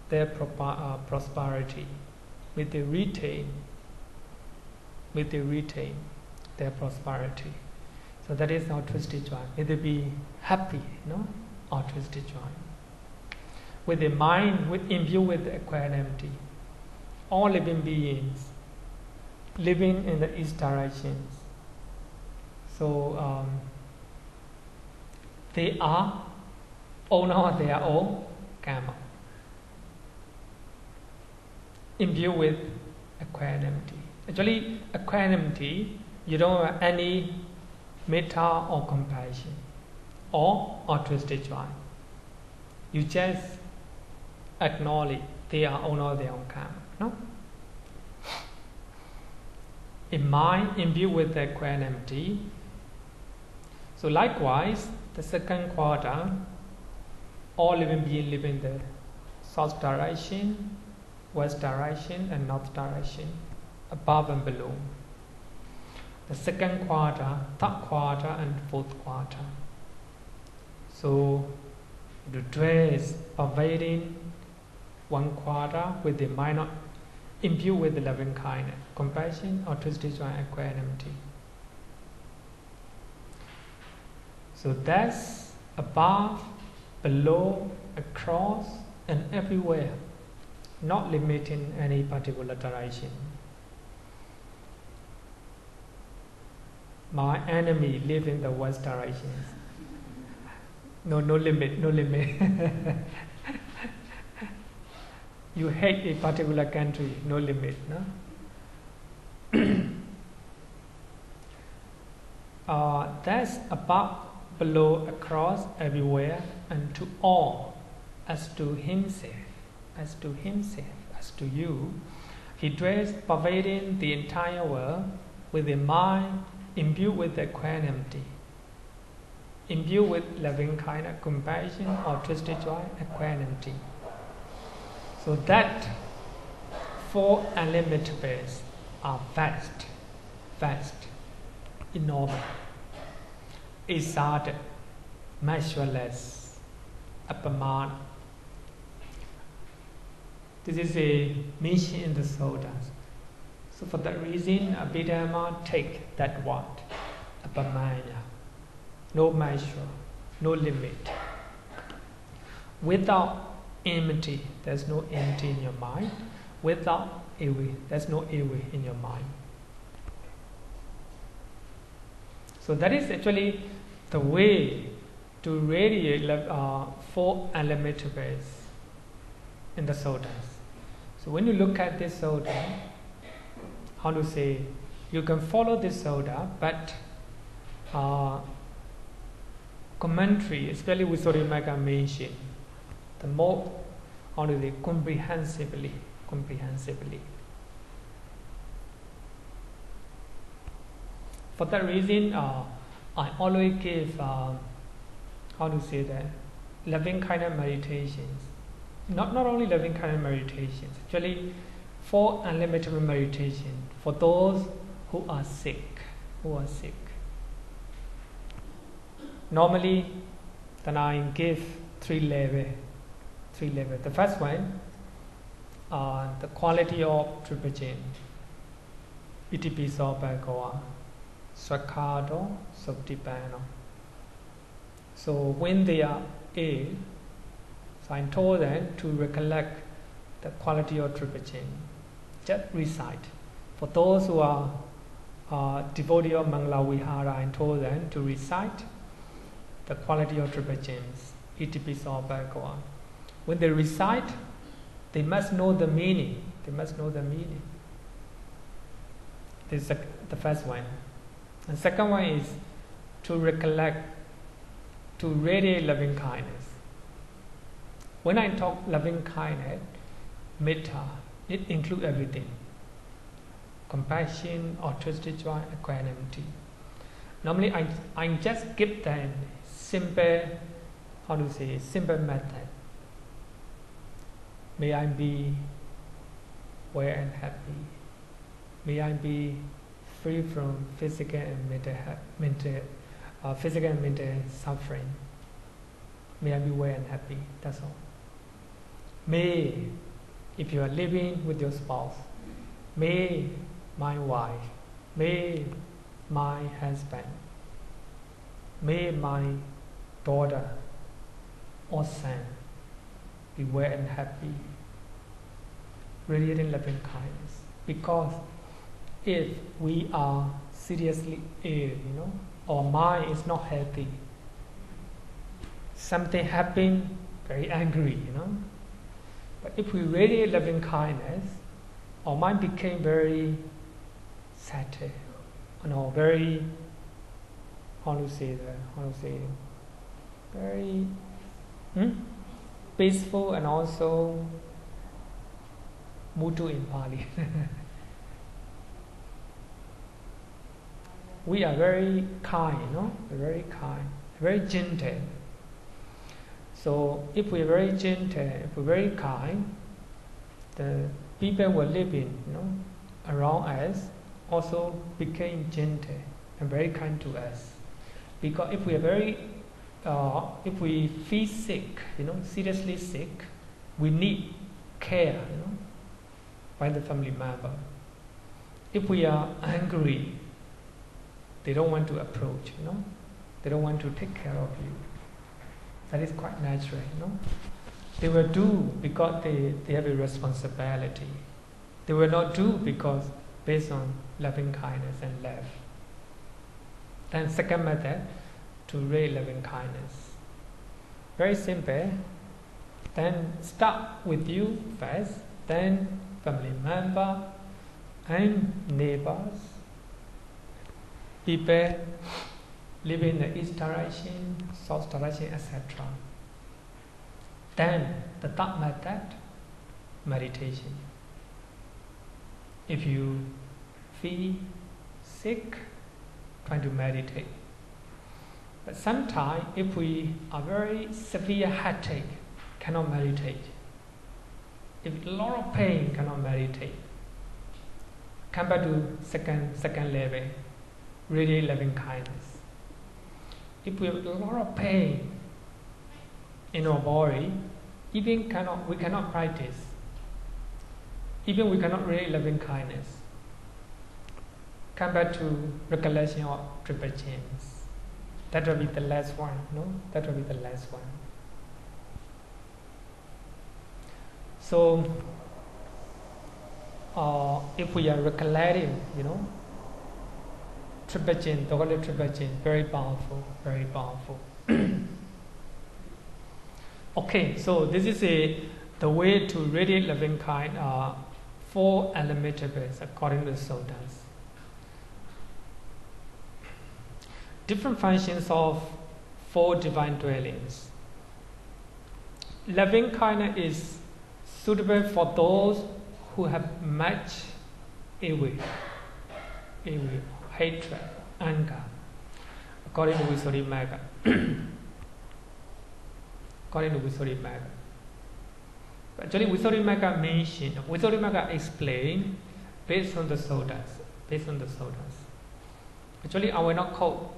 their prosperity. May they retain their prosperity. So that is altruistic joy. May they be happy, altruistic joy. With the mind imbued with equanimity, all living beings living in the east directions. So they are owner of their own karma, imbued with equanimity. Actually, equanimity, you don't have any metta or compassion or altruistic joy. You just acknowledge they are owner of their own karma. No? A mind imbued with equanimity. So likewise, the 2/4, all living beings live in the south direction, west direction, and north direction, above and below. The 2/4, 3/4, and 4/4. So the dress pervading 1/4 with the mind imbued with the loving kindness, compassion, altruistic joy, and equanimity. So that's above, below, across, and everywhere, not limiting any particular direction. My enemy live in the west directions. No limit. You hate a particular country, no limit, no? That's above, below, across, everywhere, and to all, as to himself, as to himself, as to you. He dwells pervading the entire world with a mind imbued with equanimity, imbued with loving kindness, compassion, or twisted joy, equanimity. So that Four Illimitables are vast, vast, enormous, exalted, measureless, appamaññā. This is a mission in the Suttas. So for that reason, Abhidhamma take that word, appamaññā. No measure, no limit. Without enmity, there's no enmity in your mind. Without ill, there's no ill in your mind. So that is actually the way to radiate Four Illimitables in the Suttas. So when you look at this Sutta, how to say, you can follow this Sutta, but commentary, especially with Visuddhimagga mention, the more, how to say, comprehensively. For that reason, I always give, how to say that, loving kindness meditations. Not only loving kindness meditations, actually, Four Illimitable meditation for those who are sick. Normally, then I give three levels. The first one, the quality of triple Itipiso Bhagava, Sakado, Subdipano. So when they are ill, so I told them to recollect the quality of triple just recite. For those who are devotees of Mangala Vihara, I told them to recite the quality of triple gems, Itipiso Bhagava. When they recite, they must know the meaning. This is the first one. The second one is to recollect, to radiate loving kindness. When I talk loving kindness, metta, it includes everything. Compassion, altruistic joy, equanimity. Normally, I just give them simple, simple method. May I be well and happy. May I be free from physical and mental suffering. May I be well and happy. That's all. May, if you are living with your spouse, may my wife, may my husband, may my daughter or son be well and happy, radiating loving kindness. Because if we are seriously ill, our mind is not healthy, something happened, very angry, But if we radiate loving kindness, our mind became very settled, very, very peaceful, and also mutu in Pali. We are very kind, very kind, very gentle. So if we're very gentle, if we're very kind, the people who are living, around us also became gentle and very kind to us. Because if we are very, if we feel sick, seriously sick, we need care, by the family member. If we are angry, they don't want to approach, They don't want to take care of you. That is quite natural, They will do because they have a responsibility. They will not do because based on loving kindness and love. Then second method, to raise loving kindness. Very simple. Then start with you first, then family member and neighbors, people living in the east direction, south direction, etc. Then the third method, meditation. If you feel sick, try to meditate. But sometimes, if we are very severe headache, cannot meditate. If a lot of pain, cannot meditate. Come back to second level, really loving kindness. If we have a lot of pain in our body, we cannot practice. Even we cannot really loving kindness. Come back to recollection of triple chains. That will be the last one, no? That will be the last one. So, if we are recollecting, triple chain, the holy triple chain, very powerful, very powerful. Okay, so this is the way to really loving kind. Four illimitables according to the suttas. Different functions of four divine dwellings. Loving kindness is suitable for those who have much ill, hatred, anger, according to Visuddhimagga. According to Visuddhimagga. Actually, Visuddhimagga explained based on the suttas. Actually, I will not quote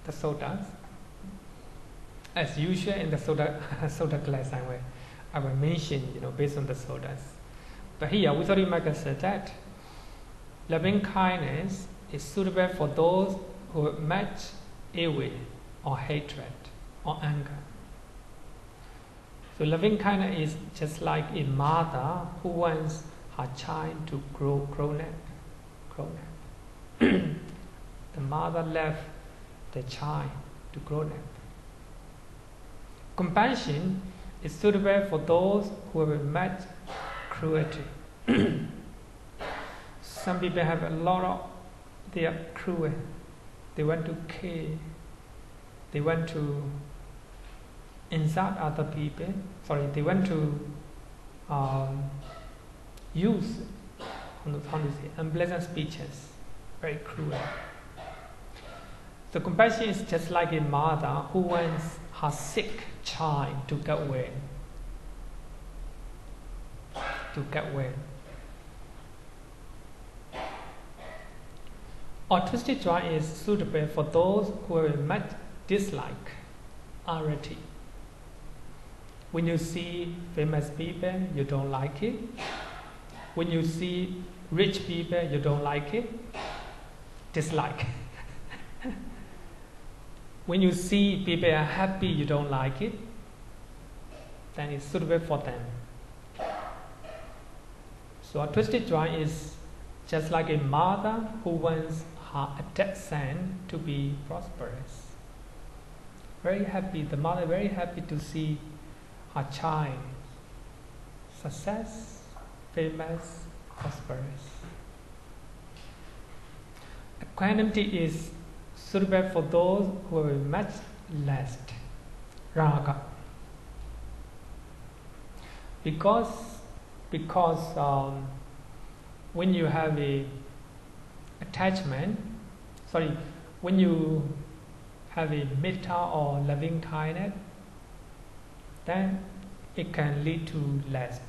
the suttas. As usual in the sutta class, I will mention, based on the suttas. But here, Visuddhimagga said that loving kindness is suitable for those who have much ill will, or hatred, or anger. So loving kindness is just like a mother who wants her child to grow up. The mother left the child to grow up. Compassion is suitable for those who have much cruelty. Some people have a lot of, they are cruel. They want to kill. They want to insult other people. They want to use unpleasant speeches. Very cruel. So compassion is just like a mother who wants her sick child to get well. Artistic joy is suitable for those who have much dislike, arity. When you see famous people, you don't like it. When you see rich people, you don't like it. Dislike. When you see people are happy, you don't like it. Then it's suitable for them. So artistic joy is just like a mother who wants her adopted son to be prosperous. Very happy. The mother very happy to see her child success, famous, prosperous. Equanimity is suitable for those who are much less raga. Because when you have a attachment, when you have a metta or loving kindness, then it can lead to lust.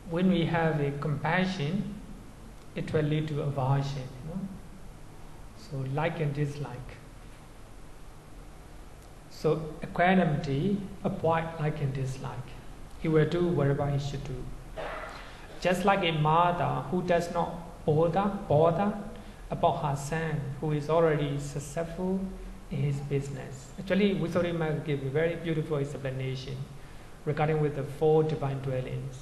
When we have a compassion, it will lead to aversion. So like and dislike. So equanimity avoid like and dislike. He will do whatever he should do. Just like a mother who does not bother about her son who is already successful in his business. Actually, Visuddhimagga gave a very beautiful explanation regarding with the four divine dwellings.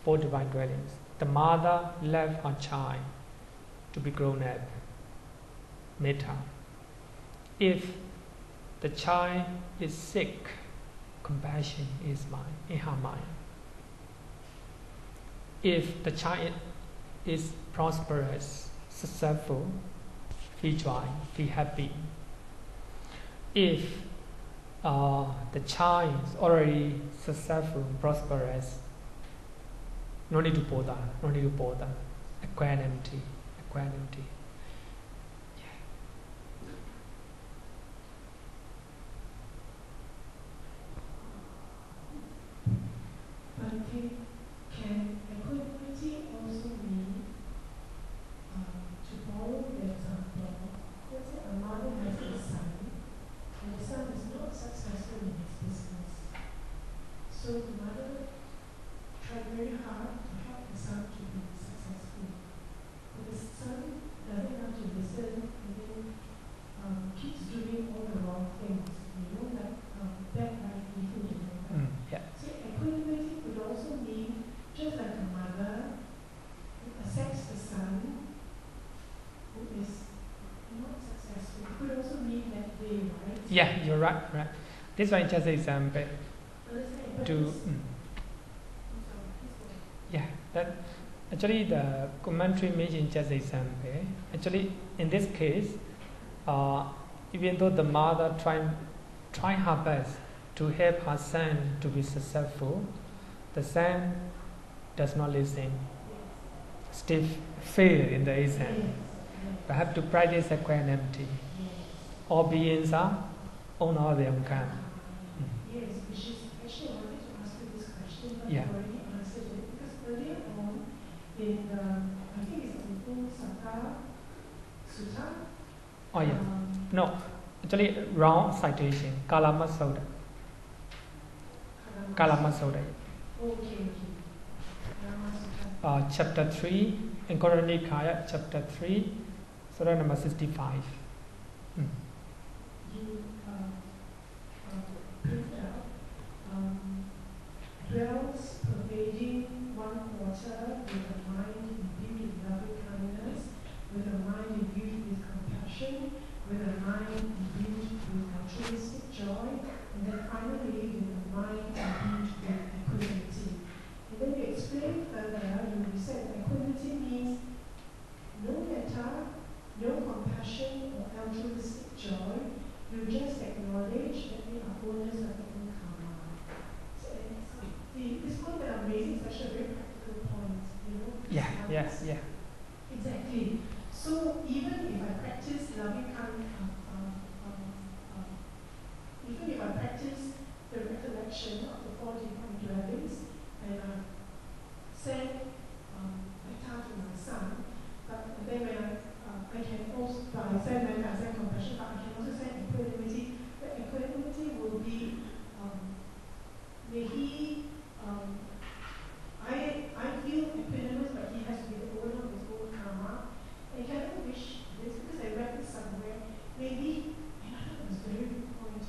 Four divine dwellings. The mother left her child to be grown up. Metta. If the child is sick, compassion is in her mind. If the child is prosperous, successful, feel joy, feel happy. If the child is already successful, prosperous, no need to bother, equanimity. Bhante, can equanimity also mean, to borrow the example, let's say a mother has a son, and the son is not successful in his business. So the mother tried very hard to help the son to be successful. But the son doesn't want to listen and then keeps doing all the wrong things. Like bad life behavior. So equanimity could also mean, just like a mother who accepts the son who is not successful, it could also mean that way, right? Yeah, you're right. This one is just an example. That actually the commentary mentions just an example. Actually, in this case, even though the mother try her best to help her son to be successful, the son does not listen. Still fail in the exam. But have to practice equanimity. All beings are owner of their own karma. Yes, which is actually I wanted to ask you this question, but Yeah. you already answered it. Because earlier on, in I think it's in Upasamānussati Sutta. Oh yeah. No, actually wrong citation. Kammaṭṭhāna. Kammaṭṭhāna. Okay. Chapter 3, in Nikaya, chapter 3, Surah number 65. You printed out dwells pervading one quarter with a mind imbued with loving kindness, with a mind imbued with compassion, with a mind imbued with altruistic joy, and then finally with a mind imbued with equanimity. And then you explain further, you said equanimity means no metta, no compassion or altruistic joy, you just acknowledge that they are owners of their own karma. So this point that I'm raising is actually a very practical point, Yeah. Exactly. So even if I practice loving kindness, even if I practice the recollection of the four divine dwellings, and I send metta to my son, but then when I can also, I send metta, I send compassion, but I can also send equanimity. The equanimity will be, may he, I feel equanimous, but he has to be the owner of his own karma. And can I wish this, because I read it somewhere, maybe, and I thought it was a very good point,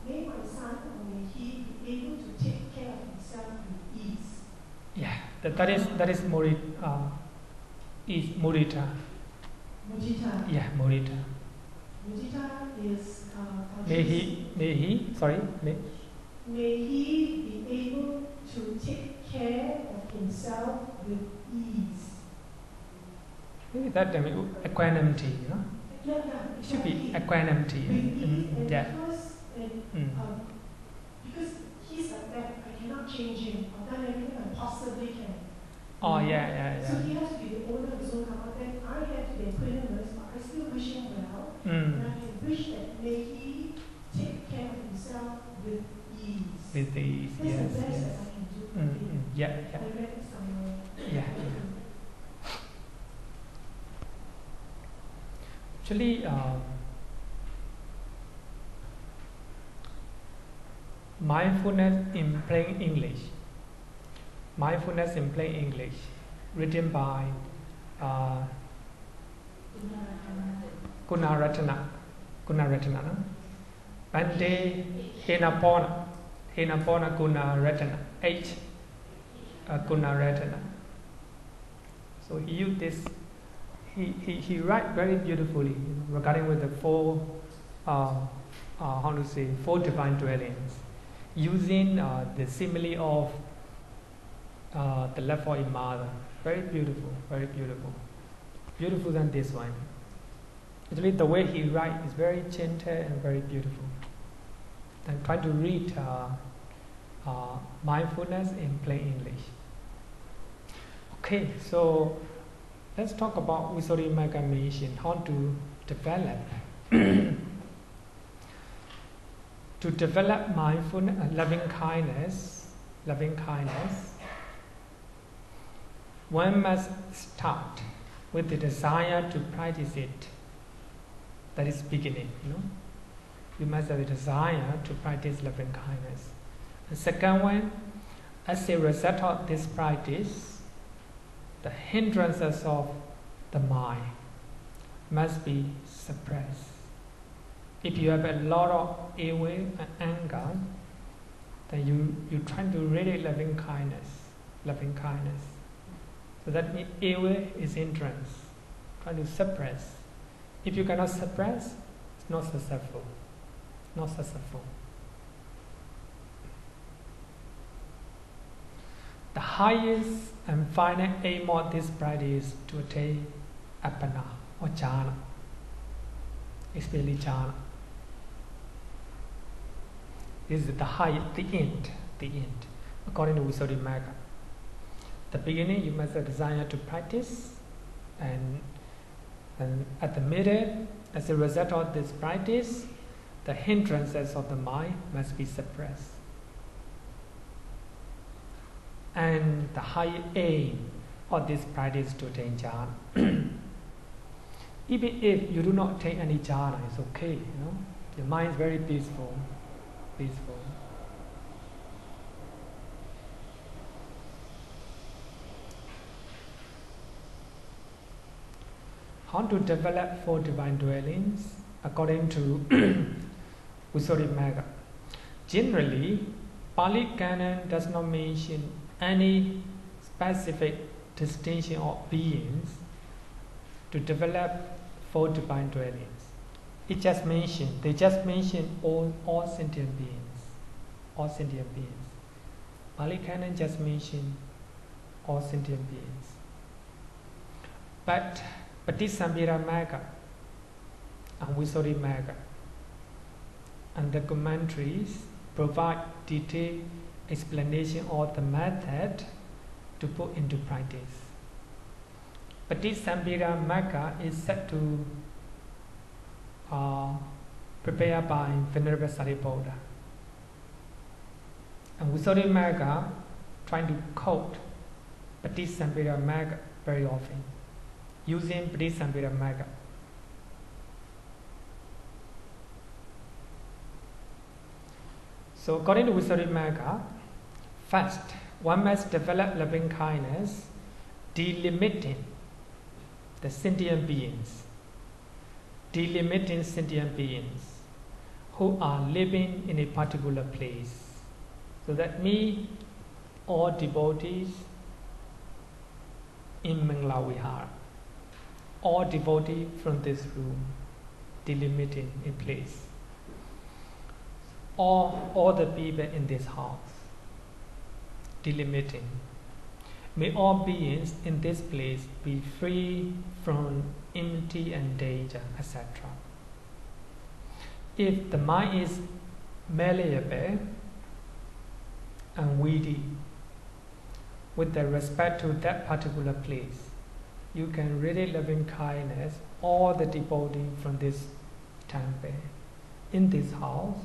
may my son or may he be able to take care of himself with ease. Yeah, that is mudita. Mudita. Yeah, mudita. Mudita is May he be able to take care of himself with ease. Maybe that equanimity, Yeah, it should be equanimity. Because he's like that, I cannot change him. I've done everything I possibly can. Oh yeah. So he has to be the owner of his own karma. Then I have to be equanimous, but I still wish him well. And I can wish that may he take care of himself with ease. With ease, That's yes. the best that I can do. Yeah. I read it somewhere. Yeah. Actually, Mindfulness in Plain English. Mindfulness in Plain English, written by Gunaratana, no? Bhante Ānāpānassati Gunaratana, H. Gunaratana. So he used this. He write very beautifully regarding with the four divine dwellings, using the simile of the left in mother. Very beautiful, beautiful than this one. Actually, the way he writes is very gentle and very beautiful. I'm trying to read mindfulness in plain English. Okay, so let's talk about Visuddhimagga mission, how to develop. To develop mindfulness, loving kindness, one must start with the desire to practice it. That is beginning, You must have a desire to practice loving kindness. The second one, as a result of this practice, the hindrances of the mind must be suppressed. If you have a lot of ill will and anger, then you try to really loving kindness. So that means ill will is hindrance. Try to suppress. If you cannot suppress, it's not successful. The highest and final aim of this practice is to attain appana or jhana. Especially jhana. This is the highest, the end, according to Visuddhimagga. The beginning, you must have desire to practice, and at the middle, as a result of this practice, the hindrances of the mind must be suppressed. And the high aim of this practice is to attain jhana. Even if you do not take any jhana, it's okay, Your mind is very peaceful. How to develop 4 divine dwellings according to Visuddhimagga. Generally, Pali Canon does not mention any specific distinction of beings to develop 4 divine dwellings. They just mention all sentient beings. Pali Canon just mention all sentient beings. But Patisambhidamagga and Visuddhimagga and the commentaries provide detailed explanation of the method to put into practice. Patisambhidamagga is said to prepare by Venerable Sariputta. And Visuddhimagga trying to quote Patisambhidamagga very often, using Patisambhidamagga. So according to Visuddhimagga, first, one must develop loving kindness, delimiting the sentient beings. Delimiting sentient beings who are living in a particular place. So that means all devotees in Mangala Vihara, all devotees from this room, delimiting a place. All the people in this house, delimiting. May all beings in this place be free from enmity and danger, etc. If the mind is malleable and weedy with the respect to that particular place, you can really loving kindness all the devotees from this temple in this house.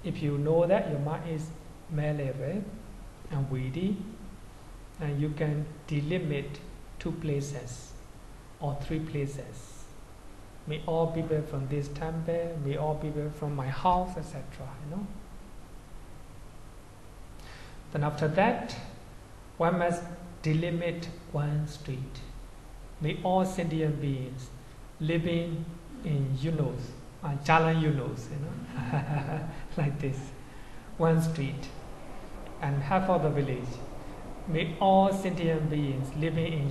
If you know that your mind is malleable and weedy, and you can delimit 2 places or 3 places. May all people from this temple, may all people from my house, etc. Then after that, one must delimit 1 street. May all sentient beings living in Jalan like this, 1 street, and half of the village. May all sentient beings living in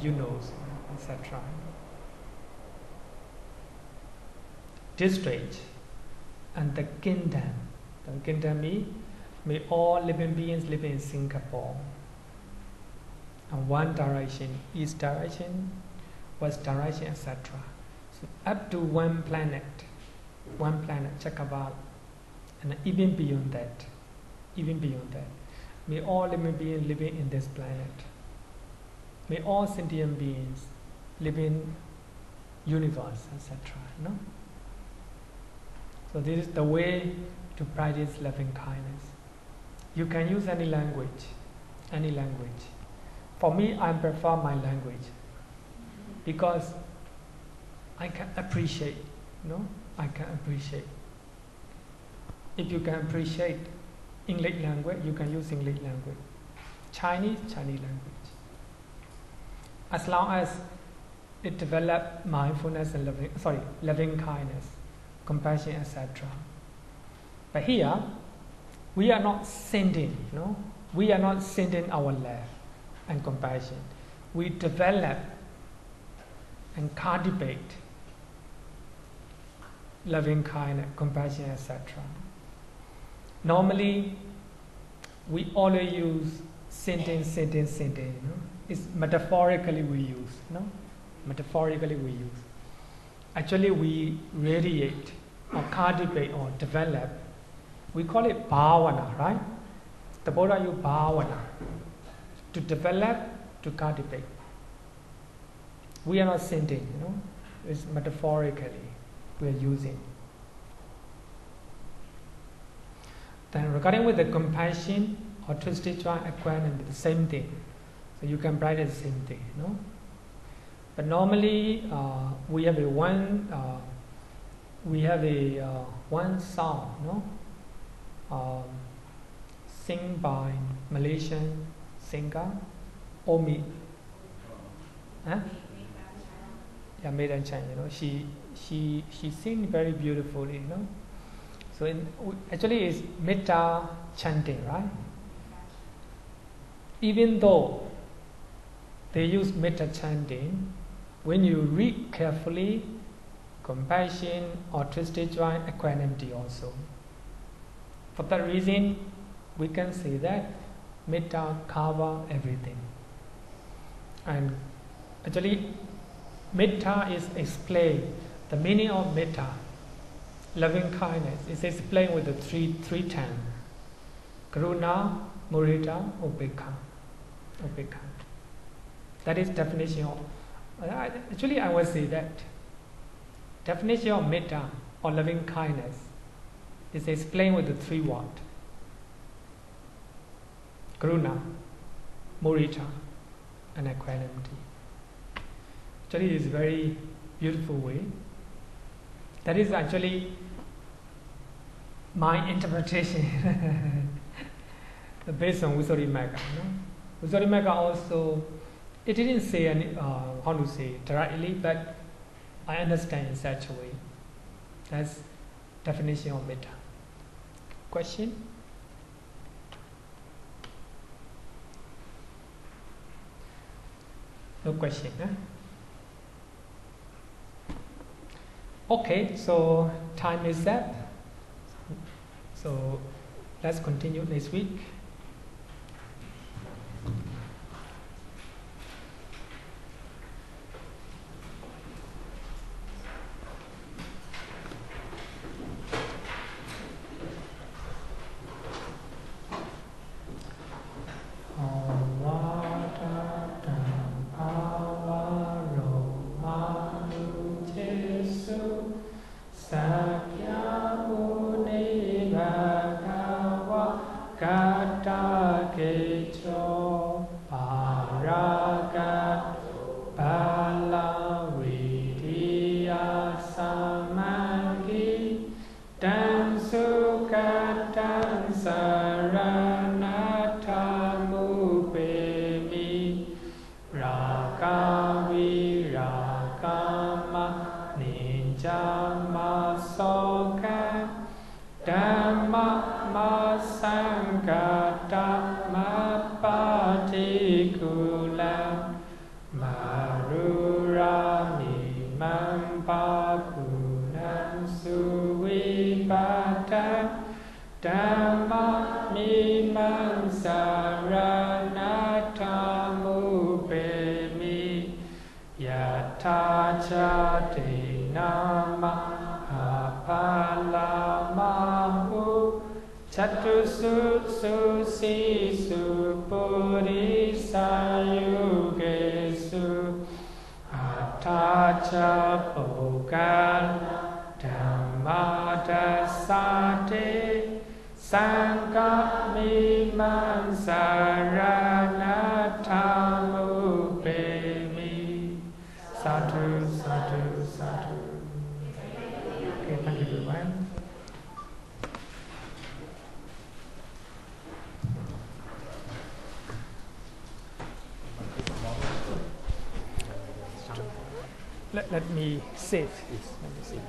etc. District and the kingdom. The kingdom means may all living beings living in Singapore. And 1 direction, east direction, west direction, etc. So up to one planet, Cakkapala, and even beyond that, may all living beings living in this planet, may all sentient beings live in universe, etc. No? So this is the way to practice loving kindness. You can use any language. For me, I prefer my language because I can appreciate. I can appreciate. If you can appreciate English language, you can use English language. Chinese language. As long as it develops mindfulness and loving kindness, compassion, etc. But here, we are not sending, we are not sending our love and compassion. We develop and cultivate loving kindness, compassion, etc. Normally, we always use sending. It's metaphorically we use, Metaphorically we use. Actually, we radiate or cultivate or develop. We call it bhavana, right? The Buddha used bhavana to develop, to cultivate. We are not sending, It's metaphorically we are using. Then regarding with the compassion or twisted joint equanimity, the same thing. So you can practice the same thing, But normally we have one song, sing by Malaysian singer Omi. Yeah, made in China. She sings very beautifully, So actually, it's metta chanting, right? Even though they use metta chanting, when you read carefully, compassion or twisted joint equanimity also. For that reason, we can say that metta covers everything. And actually, metta is explained. The meaning of metta, loving kindness, is explained with the three terms: karuna, mudita, upekkha. That is definition of. Actually, I would say that definition of metta or loving kindness is explained with the three words: karuna, mudita, and equanimity. Actually, it's a very beautiful way. That is actually my interpretation based on Visuddhimagga. Visuddhimagga also, it didn't say any, how to say directly, but I understand in such a way. That's definition of metta. Question? No question, huh? Okay, so time is up. So let's continue next week. Yatha cha te nama apalamahu chatusu susisu purisayugesu atacha pogala dhammadasate sankammimansaraṇathamupemi. Sadhu, sadhu, sadhu. Okay, thank you everyone. Let me sit. Let me sit.